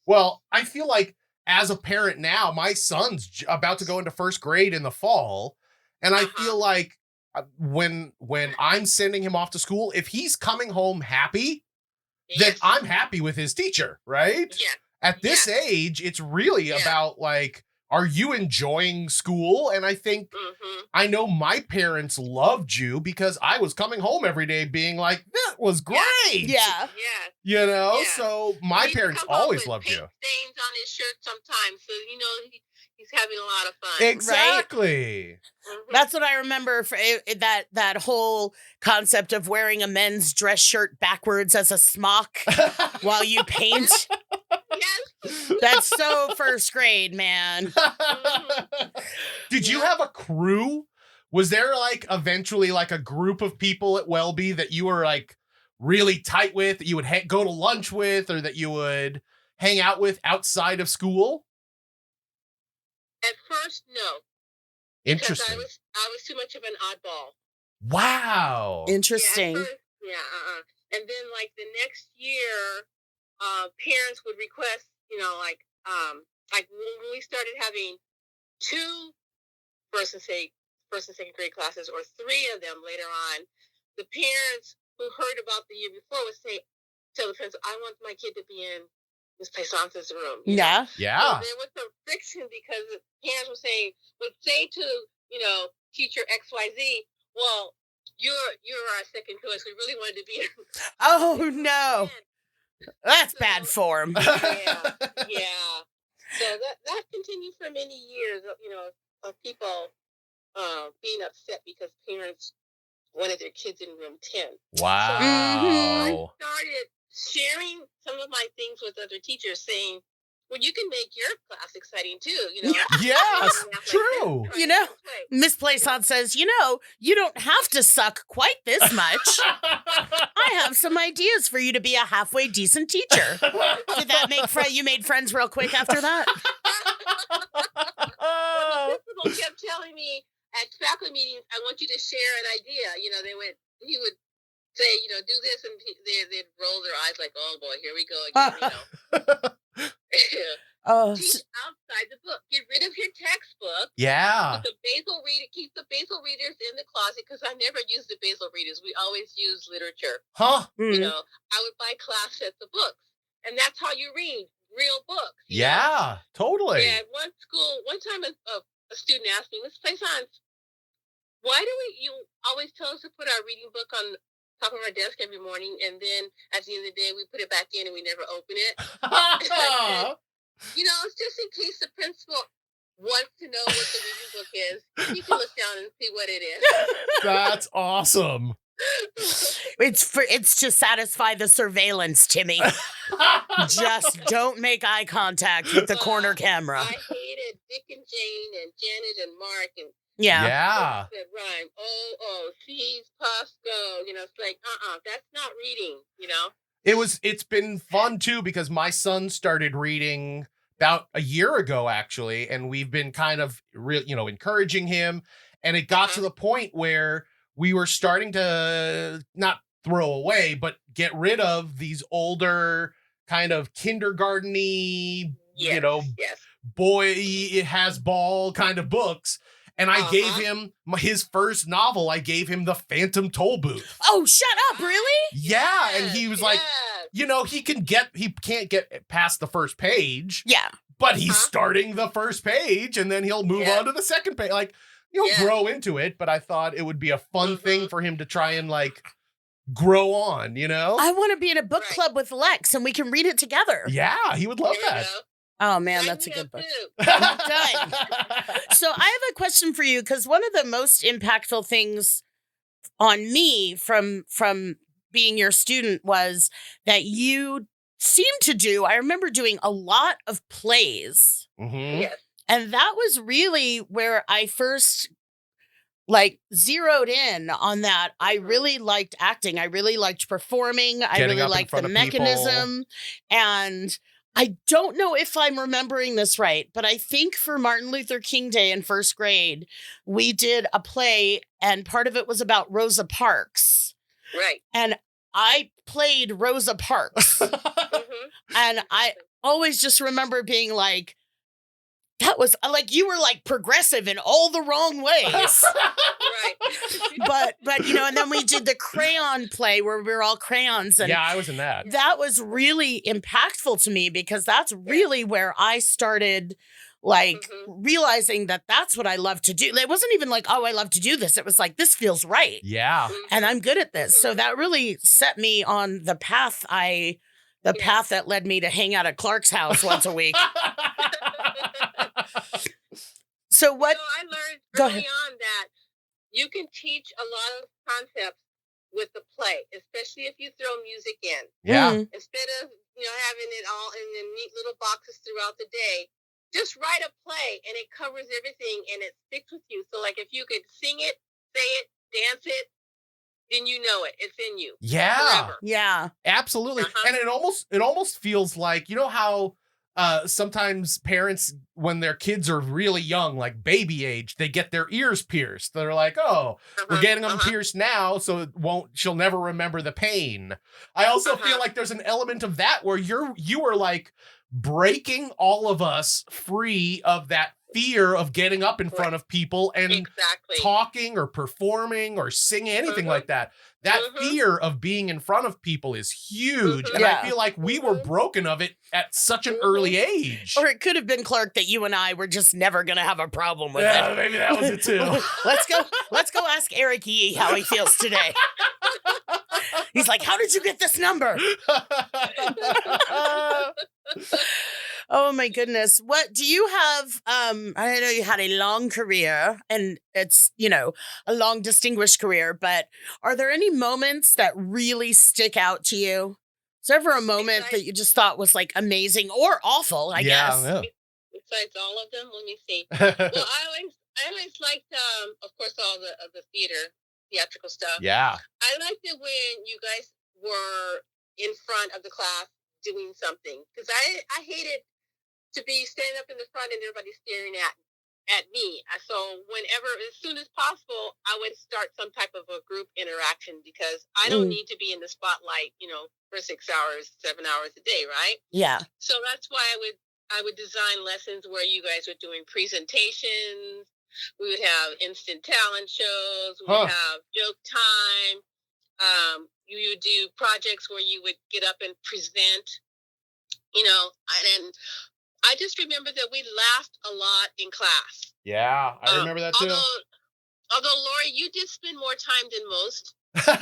Well, I feel like as a parent now, my son's about to go into first grade in the fall, and I feel like when I'm sending him off to school, if he's coming home happy, then I'm happy with his teacher, right? Yeah. At this age, it's really about like, are you enjoying school? And I think I know my parents loved you because I was coming home every day being like, that was great. Yeah. You know, so my parents always loved you. Stains on his shirt sometimes, so you know he's having a lot of fun. Exactly. Right? That's what I remember for that whole concept of wearing a men's dress shirt backwards as a smock while you paint. Yes. That's so first grade, man. Did you have a crew? Was there like eventually like a group of people at Welby that you were like really tight with, that you would go to lunch with, or that you would hang out with outside of school? At first, no. Interesting. Because I was too much of an oddball. Wow. Interesting. And then like the next year, parents would request, like when we started having 2 first and second grade classes, or 3 of them later on, the parents who heard about the year before would tell the principal, I want my kid to be in Miss Plaissance's room. Yeah. Yeah. So there was some friction because the parents would say to, teacher XYZ, well, you're our second choice. We really wanted to be in. Oh no. That's bad form. Yeah. So that continued for many years, of people being upset because parents wanted their kids in room 10. Wow. So I started sharing some of my things with other teachers, saying, well, you can make your class exciting too, Yes, true. Miss Plaisance says, you don't have to suck quite this much. I have some ideas for you to be a halfway decent teacher. Did that make you made friends real quick after that? The principal kept telling me at faculty meetings, I want you to share an idea. He would say, do this, and they'd roll their eyes like, oh boy, here we go again, Teach outside the book. Get rid of your textbook. Yeah. Keep the basal readers in the closet, because I never used the basal readers. We always use literature. Huh? I would buy class sets of books, and that's how you read real books. Yeah, totally. Yeah, at one time a student asked me, Miss Plaisance, why do you always tell us to put our reading book on top of our desk every morning, and then at the end of the day we put it back in and we never open it? It's just in case the principal wants to know what the reading book is. You can look down and see what it is. That's awesome. It's to satisfy the surveillance, Timmy. Just don't make eye contact with the corner camera. I hated Dick and Jane and Janet and Mark and yeah. That rhyme. Oh, C's, Pasco. It's like, that's not reading. It's been fun too, because my son started reading about a year ago, actually, and we've been kind of encouraging him, and it got to the point where we were starting to not throw away, but get rid of these older kind of kindergarten-y, boy has ball kind of books. And I gave him his first novel. I gave him The Phantom Toll Booth. Oh, shut up. Really? Yeah. And he was like, he can't get past the first page. Yeah. But he's starting the first page, and then he'll move on to the second page. Like, he'll grow into it. But I thought it would be a fun thing for him to try and like grow on, I want to be in a book club with Lex, and we can read it together. Yeah. He would love that. Oh, man, Sign that's a me good up, book. too. Done. So I have a question for you, because one of the most impactful things on me from being your student was that you seem to do, I remember doing a lot of plays. Mm-hmm. Yes. And that was really where I first like zeroed in on that. I really liked acting. I really liked performing. I Getting really up in liked the front of people. mechanism. And I don't know if I'm remembering this right, but I think for Martin Luther King Day in first grade, we did a play, and part of it was about Rosa Parks. Right. And I played Rosa Parks. Mm-hmm. And I always just remember being like, that was like, you were like progressive in all the wrong ways. Right. but you know, and then we did the crayon play where we were all crayons, and Yeah, I was in that. that was really impactful to me, because that's really where I started like realizing that that's what I love to do. It wasn't even like, oh, I love to do this. It was like, this feels right. Yeah. And I'm good at this. So that really set me on the path path that led me to hang out at Clark's house once a week. So what? So I learned Go early on that you can teach a lot of concepts with the play, especially if you throw music in. Yeah. Instead of having it all in the neat little boxes throughout the day, just write a play and it covers everything and it sticks with you. So like if you could sing it, say it, dance it, then you know it. It's in you. Yeah. Forever. Yeah. Absolutely. Uh-huh. And it almost feels like, you know how sometimes parents, when their kids are really young, like baby age, they get their ears pierced. They're like, oh, we're getting them pierced now, so she'll never remember the pain. I also feel like there's an element of that where you are like breaking all of us free of that fear of getting up in front of people and talking or performing or singing, anything like that. That fear of being in front of people is huge. And I feel like we were broken of it at such an early age. Or it could have been, Clark, that you and I were just never going to have a problem with it. Maybe that was it too. Let's go ask Eric Yee how he feels today. He's like, how did you get this number? Oh my goodness. What do you have? I know you had a long career, and it's, a long distinguished career, but are there any moments that really stick out to you? Is there ever a moment that you just thought was like amazing or awful, I guess? Yeah. Besides all of them, let me see. Well, I always liked, of course, all the theatrical stuff. Yeah. I liked it when you guys were in front of the class doing something, because I hated to be standing up in the front and everybody staring at me. So whenever, as soon as possible, I would start some type of a group interaction, because I don't need to be in the spotlight, for 6 hours, 7 hours a day, right? Yeah. So that's why I would design lessons where you guys were doing presentations. We would have instant talent shows. We would have joke time. You would do projects where you would get up and present, and I just remember that we laughed a lot in class. Yeah, I remember that too. Although, Lori, you did spend more time than most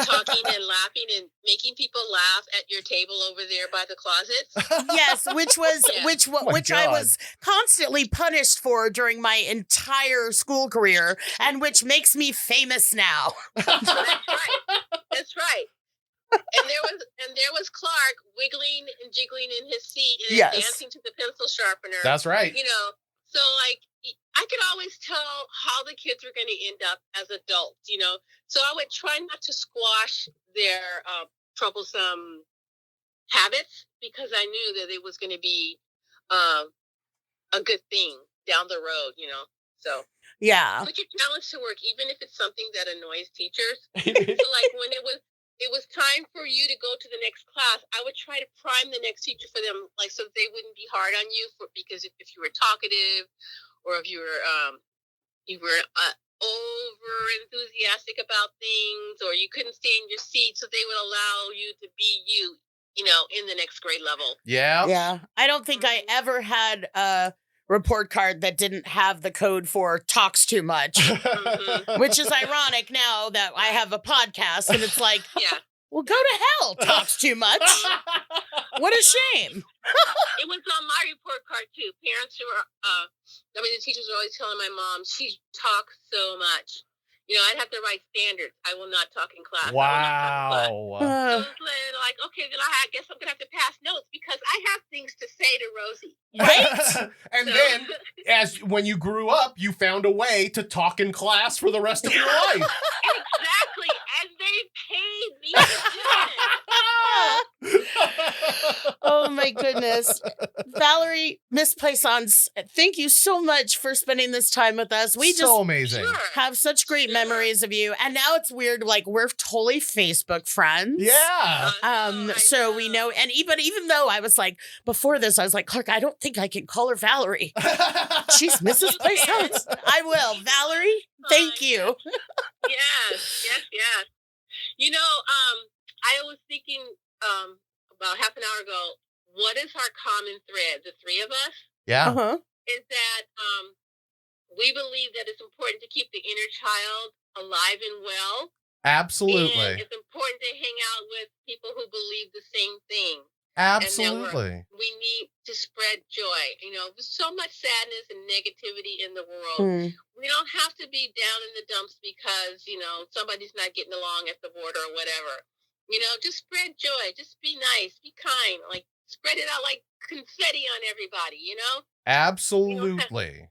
talking and laughing and making people laugh at your table over there by the closet. Yes, which I was constantly punished for during my entire school career, and which makes me famous now. That's right. And there was Clark wiggling and jiggling in his seat and dancing to the pencil sharpener. That's right. So like I could always tell how the kids were going to end up as adults. So I would try not to squash their troublesome habits, because I knew that it was going to be a good thing down the road. So yeah, put your talents to work, even if it's something that annoys teachers. So like when it was time for you to go to the next class, I would try to prime the next teacher for them, like, so they wouldn't be hard on you because if you were talkative, or if you were over enthusiastic about things, or you couldn't stay in your seat, so they would allow you to be you, in the next grade level. Yeah. Yeah. I don't think I ever had a report card that didn't have the code for talks too much, which is ironic now that I have a podcast, and it's like, well, go to hell, talks too much. What a shame. It was on my report card too. Parents were, the teachers were always telling my mom, she talks so much. I'd have to write standards. I will not talk in class. Wow. So it's like, okay, then I guess I'm gonna have to pass notes because I have things to say to Rosie. Right? And then, when you grew up, you found a way to talk in class for the rest of your life. Exactly, and they paid me to do it. Oh my goodness. Valerie, Miss Plaisance, thank you so much for spending this time with us. We so just amazing. Sure. have such great memories of you. And now it's weird, like we're totally Facebook friends. Yeah. So we know, and even though I was like, before this, I was like, Clark, I don't think I can call her Valerie. She's Mrs. Plaisance. I will. Valerie, thank you. Yes. I was thinking about half an hour ago, what is our common thread, the three of us? Yeah. Uh-huh. Is that we believe that it's important to keep the inner child alive and well. Absolutely. And it's important to hang out with people who believe the same thing. Absolutely. And we need to spread joy. There's so much sadness and negativity in the world. We don't have to be down in the dumps because, somebody's not getting along at the border or whatever. Just spread joy. Just be nice. Be kind. Like, spread it out like confetti on everybody, Absolutely.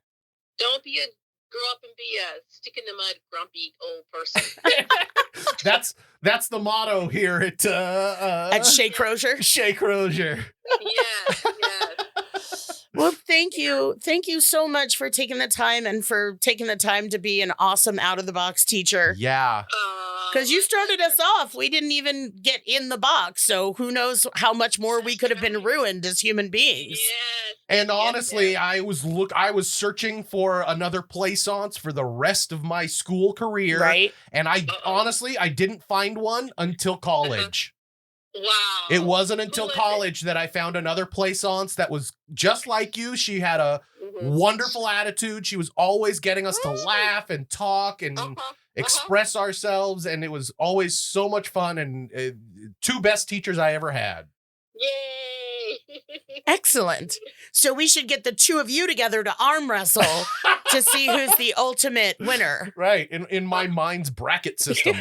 Don't grow up and be a stick in the mud, grumpy old person. That's the motto here at Shea Crozer. Shea Crozer. Yes. Well, thank you. Thank you so much for taking the time and for taking the time to be an awesome out-of-the-box teacher. Yeah. Because you started us off. We didn't even get in the box. So who knows how much more we could have been ruined as human beings. Yes. And honestly, I was searching for another plaisance for the rest of my school career. Right. And I didn't find one until college. Wow. It wasn't until college that I found another plaisance that was just like you. She had a wonderful attitude. She was always getting us to laugh and talk and express ourselves. And it was always so much fun. And two best teachers I ever had. Yay. Excellent. So we should get the two of you together to arm wrestle to see who's the ultimate winner. Right. In my mind's bracket system.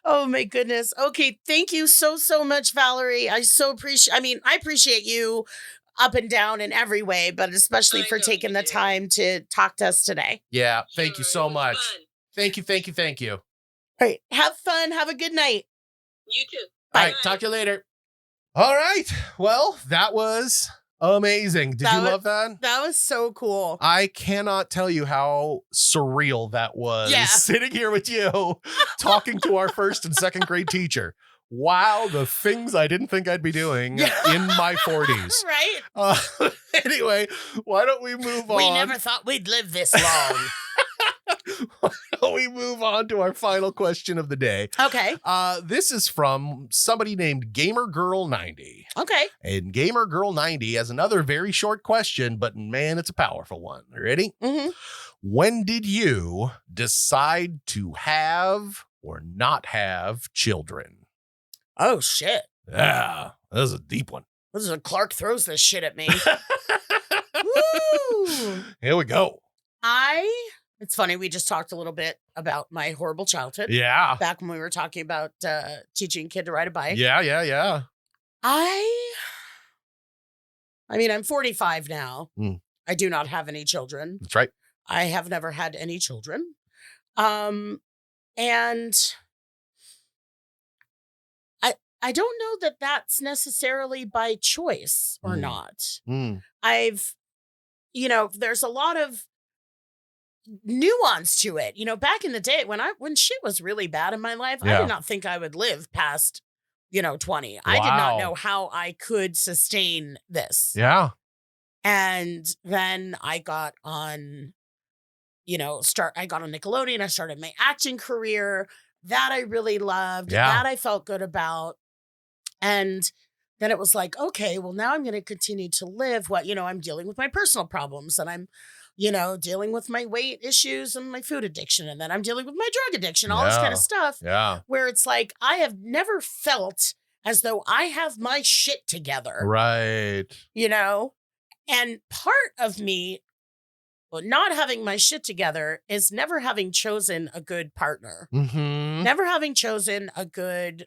Oh my goodness. Okay. Thank you so much, Valerie. I appreciate you up and down in every way, but especially for taking the time to talk to us today. Yeah. Thank you so much. Fun. Thank you. All right. Have fun. Have a good night. You too. All right. Talk to you later. All right. Well, that was amazing. Did you love that? That was so cool. I cannot tell you how surreal that was. Yeah. Sitting here with you, talking to our first and second grade teacher. Wow, the things I didn't think I'd be doing in my 40s. Right? Anyway, why don't we move on? We never thought we'd live this long. Why don't we move on to our final question of the day? Okay. This is from somebody named GamerGirl90. Okay. And GamerGirl90 has another very short question, but man, it's a powerful one. Ready? Mm-hmm. When did you decide to have or not have children? Oh, shit. Yeah, that was a deep one. This is when Clark throws this shit at me. Woo! Here we go. It's funny, we just talked a little bit about my horrible childhood. Yeah. Back when we were talking about teaching a kid to ride a bike. Yeah. I'm 45 now. Mm. I do not have any children. That's right. I have never had any children. And I don't know that that's necessarily by choice or not. Mm. There's a lot of nuance to it. Back in the day when shit was really bad in my life, I did not think I would live past, 20. I did not know how I could sustain this. Yeah. And then I got on, I got on Nickelodeon. I started my acting career that I really loved, that I felt good about. And then it was like, okay, well, now I'm going to continue to live I'm dealing with my personal problems, and I'm, dealing with my weight issues and my food addiction. And then I'm dealing with my drug addiction, all this kind of stuff. Yeah. Where it's like, I have never felt as though I have my shit together. Right. You know? And part of me not having my shit together is never having chosen a good partner. Mm-hmm. Never having chosen a good,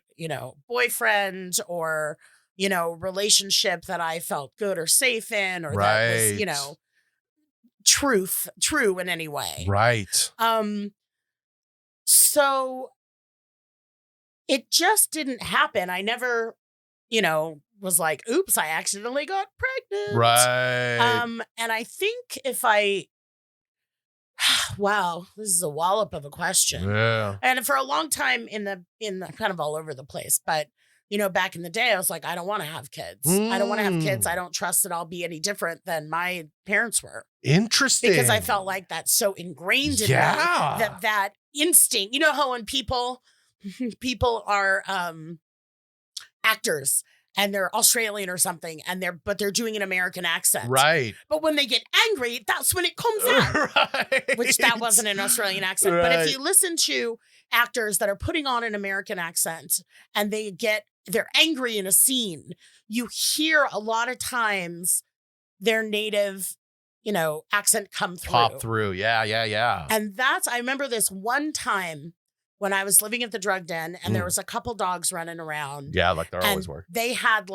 boyfriend or, relationship that I felt good or safe in or that was, true in any way. Right. So it just didn't happen. I never, was like, oops, I accidentally got pregnant. Right. And I think if wow, this is a wallop of a question. Yeah. And for a long time in the kind of all over the place, but back in the day, I was like, I don't want to have kids. I don't want to have kids. I don't trust that I'll be any different than my parents were. Interesting. Because I felt like that's so ingrained in me that instinct. You know how when people are actors and they're Australian or something but they're doing an American accent. Right. But when they get angry, that's when it comes out. Right. Which that wasn't an Australian accent. Right. But if you listen to actors that are putting on an American accent and they're angry in a scene, you hear a lot of times their native, accent come through. Pop through. Yeah. And I remember this one time when I was living at the drug den and there was a couple dogs running around. Yeah, like there always were. They had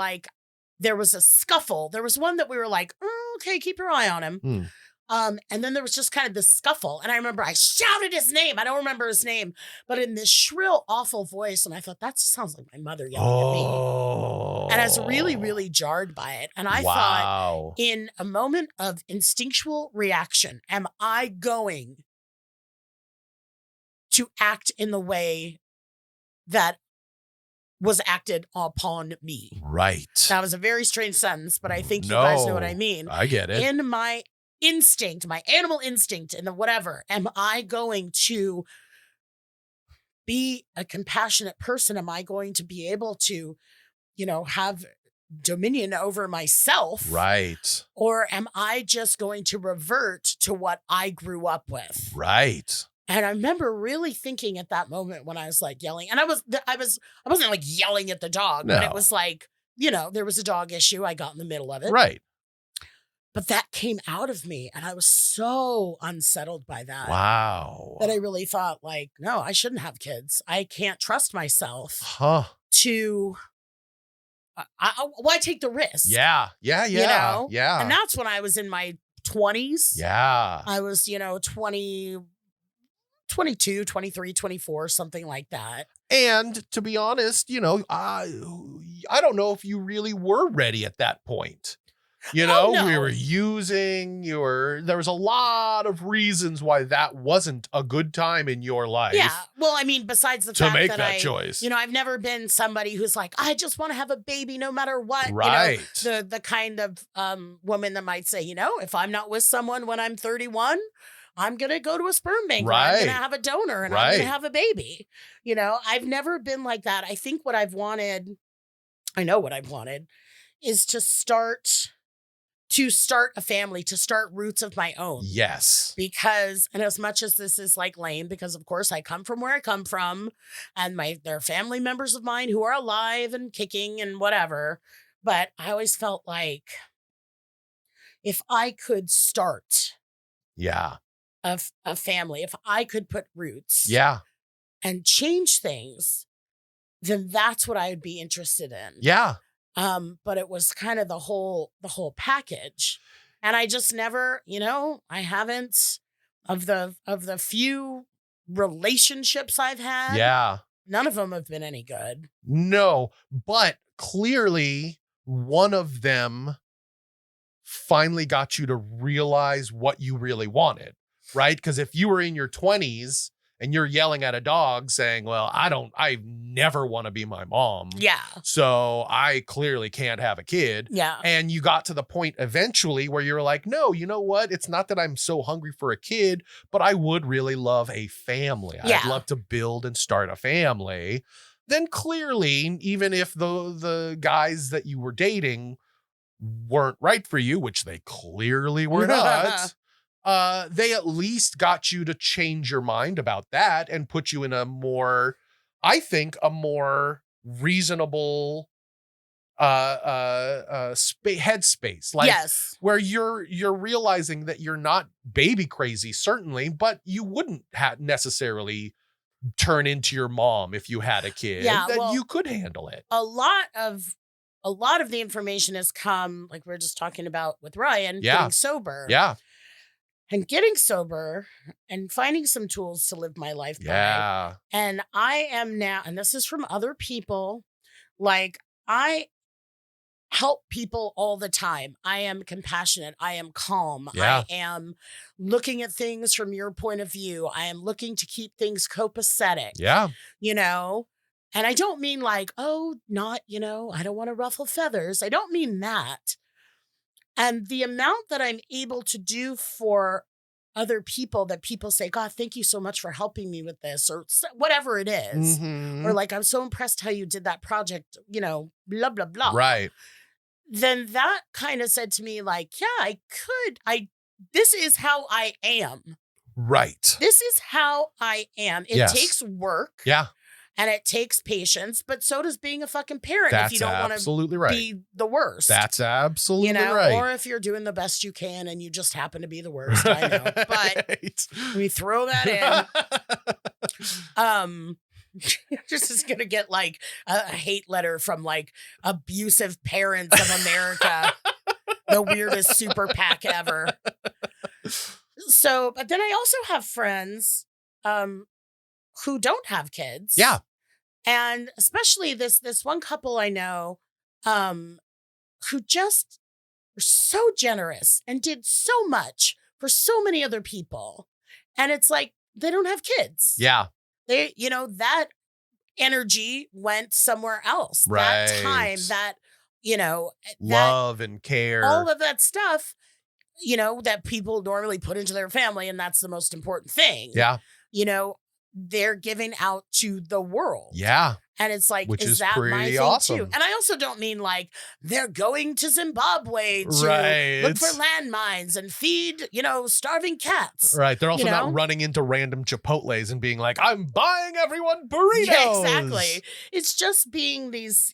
there was a scuffle. There was one that we were like, okay, keep your eye on him. And then there was just kind of this scuffle. And I remember I shouted his name. I don't remember his name, but in this shrill, awful voice. And I thought, that sounds like my mother yelling at me. And I was really, really jarred by it. And I thought, in a moment of instinctual reaction, am I going to act in the way that was acted upon me? Right. That was a very strange sentence, but I think you guys know what I mean. I get it. In my instinct, my animal instinct, and the whatever, am I going to be a compassionate person? Am I going to be able to, have dominion over myself? Right. Or am I just going to revert to what I grew up with? Right. And I remember really thinking at that moment when I was like yelling, and I wasn't like yelling at the dog, but it was like, there was a dog issue. I got in the middle of it. Right. But that came out of me. And I was so unsettled by that. Wow. That I really thought like, no, I shouldn't have kids. I can't trust myself to, why take the risk? Yeah. Yeah. And that's when I was in my 20s. Yeah. I was, 22, 23, 24, something like that. And to be honest, I don't know if you really were ready at that point. No. We were there was a lot of reasons why that wasn't a good time in your life. Yeah. Well, I mean, besides the fact to make that choice. I've never been somebody who's like, I just want to have a baby no matter what. Right. The kind of woman that might say, if I'm not with someone when I'm 31, I'm going to go to a sperm bank. Right. I'm going to have a donor and I'm going to have a baby. I've never been like that. I think I know what I've wanted is to start a family, to start roots of my own. Yes. Because, and as much as this is like lame, because of course I come from where I come from and there are family members of mine who are alive and kicking and whatever. But I always felt like if I could start a family, if I could put roots and change things, then that's what I would be interested in. Yeah. But it was kind of the whole package. And I just never, I haven't of the few relationships I've had. Yeah. None of them have been any good. No, but clearly one of them finally got you to realize what you really wanted, right? Because if you were in your 20s and you're yelling at a dog saying, well, I never want to be my mom. Yeah. So I clearly can't have a kid. Yeah. And you got to the point eventually where you're like, no, you know what? It's not that I'm so hungry for a kid, but I would really love a family. Yeah. I'd love to build and start a family. Then clearly, even if the guys that you were dating weren't right for you, which they clearly were not, they at least got you to change your mind about that and put you in a more reasonable headspace, like yes. where you're realizing that you're not baby crazy, certainly, but you wouldn't necessarily turn into your mom if you had a kid. Yeah, that well, you could handle it. A lot of the information has come, like we were just talking about with Ryan, getting sober. Yeah. And getting sober and finding some tools to live my life by. Yeah. And I am now, and this is from other people, like I help people all the time. I am compassionate. I am calm. Yeah. I am looking at things from your point of view. I am looking to keep things copacetic. Yeah. You know? And I don't mean like, oh, not, I don't want to ruffle feathers. I don't mean that. And the amount that I'm able to do for other people that people say, God, thank you so much for helping me with this, or whatever it is. Mm-hmm. Or like, I'm so impressed how you did that project, blah, blah, blah. Right. Then that kind of said to me like, yeah, this is how I am. Right. This is how I am. It takes work. Yeah. And it takes patience, but so does being a fucking parent. That's if you don't want to be the worst. That's absolutely right. Or if you're doing the best you can and you just happen to be the worst. I know. But we throw that in. This is going to get like a hate letter from like abusive parents of America. The weirdest super PAC ever. So, but then I also have friends, who don't have kids. Yeah. And especially this one couple I know, who just were so generous and did so much for so many other people. And it's like, they don't have kids. Yeah. They, that energy went somewhere else. Right. That time, love and care. All of that stuff, that people normally put into their family. And that's the most important thing. Yeah. They're giving out to the world. Yeah. And it's like, which is that my thing awesome. too? And I also don't mean like they're going to Zimbabwe to look for landmines and feed, starving cats. Right. They're also not running into random Chipotles and being like, I'm buying everyone burritos. Yeah, exactly. It's just being these,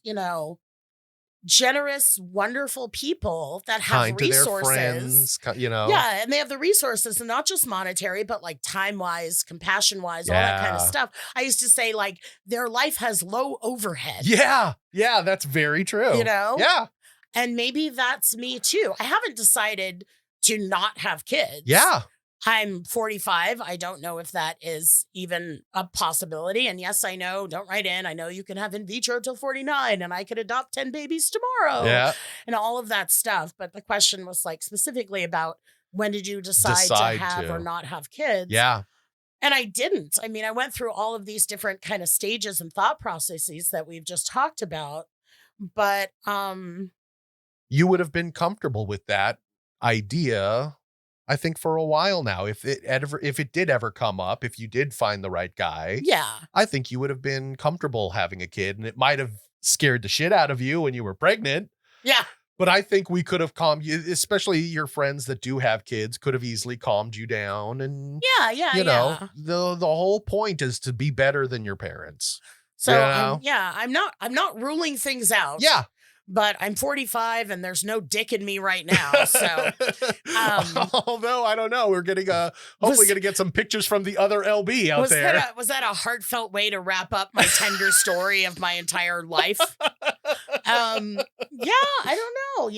generous, wonderful people that have kind resources. To their friends, Yeah, and they have the resources, and not just monetary, but like time-wise, compassion-wise, all that kind of stuff. I used to say like their life has low overhead. Yeah. Yeah, that's very true. Yeah. And maybe that's me too. I haven't decided to not have kids. Yeah. I'm 45. I don't know if that is even a possibility. And yes, I know, don't write in. I know you can have in vitro till 49 and I could adopt 10 babies tomorrow. Yeah. And all of that stuff. But the question was like specifically about when did you decide to have or not have kids? Yeah. And I didn't. I mean, I went through all of these different kind of stages and thought processes that we've just talked about. But you would have been comfortable with that idea, I think, for a while now. If it did ever come up, if you did find the right guy, I think you would have been comfortable having a kid, and it might have scared the shit out of you when you were pregnant. Yeah. But I think we could have calmed you, especially your friends that do have kids could have easily calmed you down. And the whole point is to be better than your parents. So I'm not ruling things out. Yeah. But I'm 45 and there's no dick in me right now. So, although I don't know, we're getting hopefully going to get some pictures from the other LB out there. Was that a heartfelt way to wrap up my tender story of my entire life? I don't know.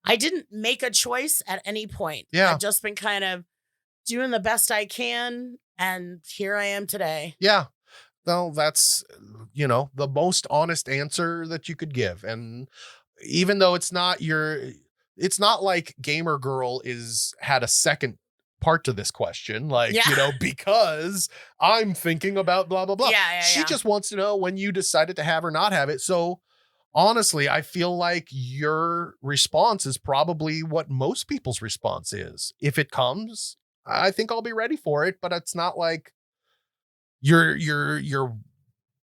I didn't make a choice at any point. Yeah. I've just been kind of doing the best I can. And here I am today. Yeah. No, that's, the most honest answer that you could give. And even though it's not like Gamer Girl had a second part to this question, like, because I'm thinking about blah, blah, blah. She just wants to know when you decided to have or not have it. So honestly, I feel like your response is probably what most people's response is. If it comes, I think I'll be ready for it, but it's not like you're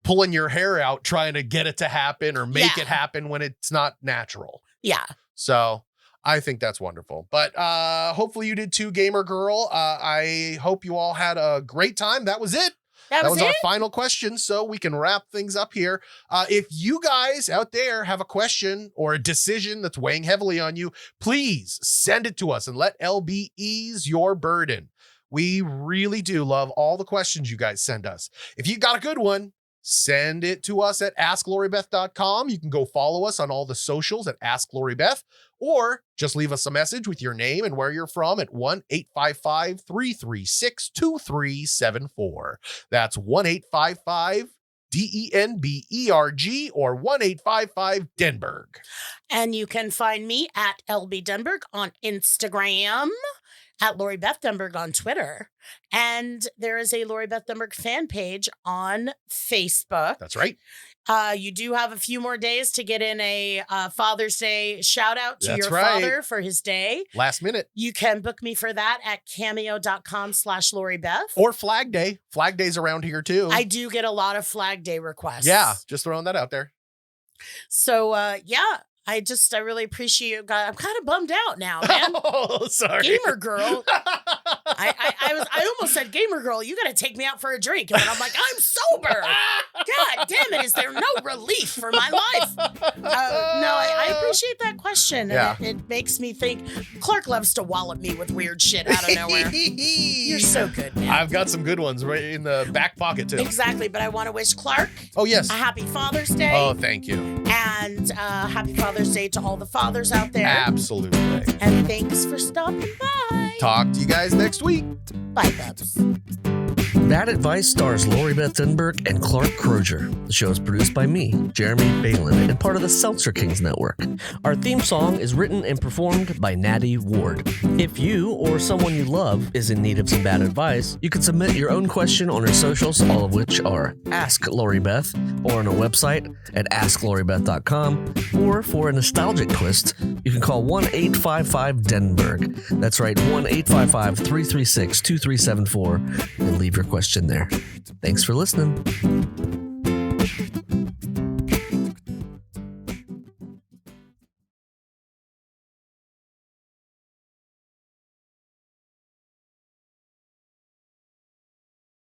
pulling your hair out trying to get it to happen or make it happen when it's not natural. Yeah. So I think that's wonderful. But hopefully you did too, Gamer Girl. I hope you all had a great time. That was it. That was our it? final question, so we can wrap things up here. If you guys out there have a question or a decision that's weighing heavily on you, please send it to us and let LB ease your burden. We really do love all the questions you guys send us. If you got a good one, send it to us at AskLoriBeth.com. You can go follow us on all the socials at AskLoriBeth, or just leave us a message with your name and where you're from at 1-855-336-2374. That's 1-855-DENBERG or 1-855-Denberg. And you can find me at LB Denberg on Instagram, at Lori Beth Denberg on Twitter. And there is a Lori Beth Denberg fan page on Facebook. That's right. You do have a few more days to get in a Father's Day shout out to That's your right. father for his day. Last minute. You can book me for that at cameo.com/LoriBeth. Or Flag Day. Flag Day's around here too. I do get a lot of Flag Day requests. Yeah, just throwing that out there. So, I really appreciate you guys. I'm kind of bummed out now, man. Oh, sorry. Gamer girl. I almost said, gamer girl, you got to take me out for a drink. And then I'm like, I'm sober. God damn it. Is there no relief for my life? I appreciate that question. Yeah. And it makes me think Clark loves to wallop me with weird shit out of nowhere. You're so good, man. I've got some good ones right in the back pocket too. Exactly. But I want to wish Clark Oh, yes. a happy Father's Day. Oh, thank you. And happy Father's Day to all the fathers out there. Absolutely. And thanks for stopping by. Talk to you guys next week. Bye, Bubs. That Advice stars Lori Beth Denberg and Clark Crozer. The show is produced by me, Jeremy Balon, and part of the Seltzer Kings network. Our theme song is written and performed by Natty Ward. If you or someone you love is in need of some bad advice, you can submit your own question on our socials, all of which are Ask Lori Beth, or on our website at AskLoriBeth.com, or for a nostalgic twist, you can call 1-855-DENBERG. That's right, 1-855-336-2374, and leave your question there. Thanks for listening.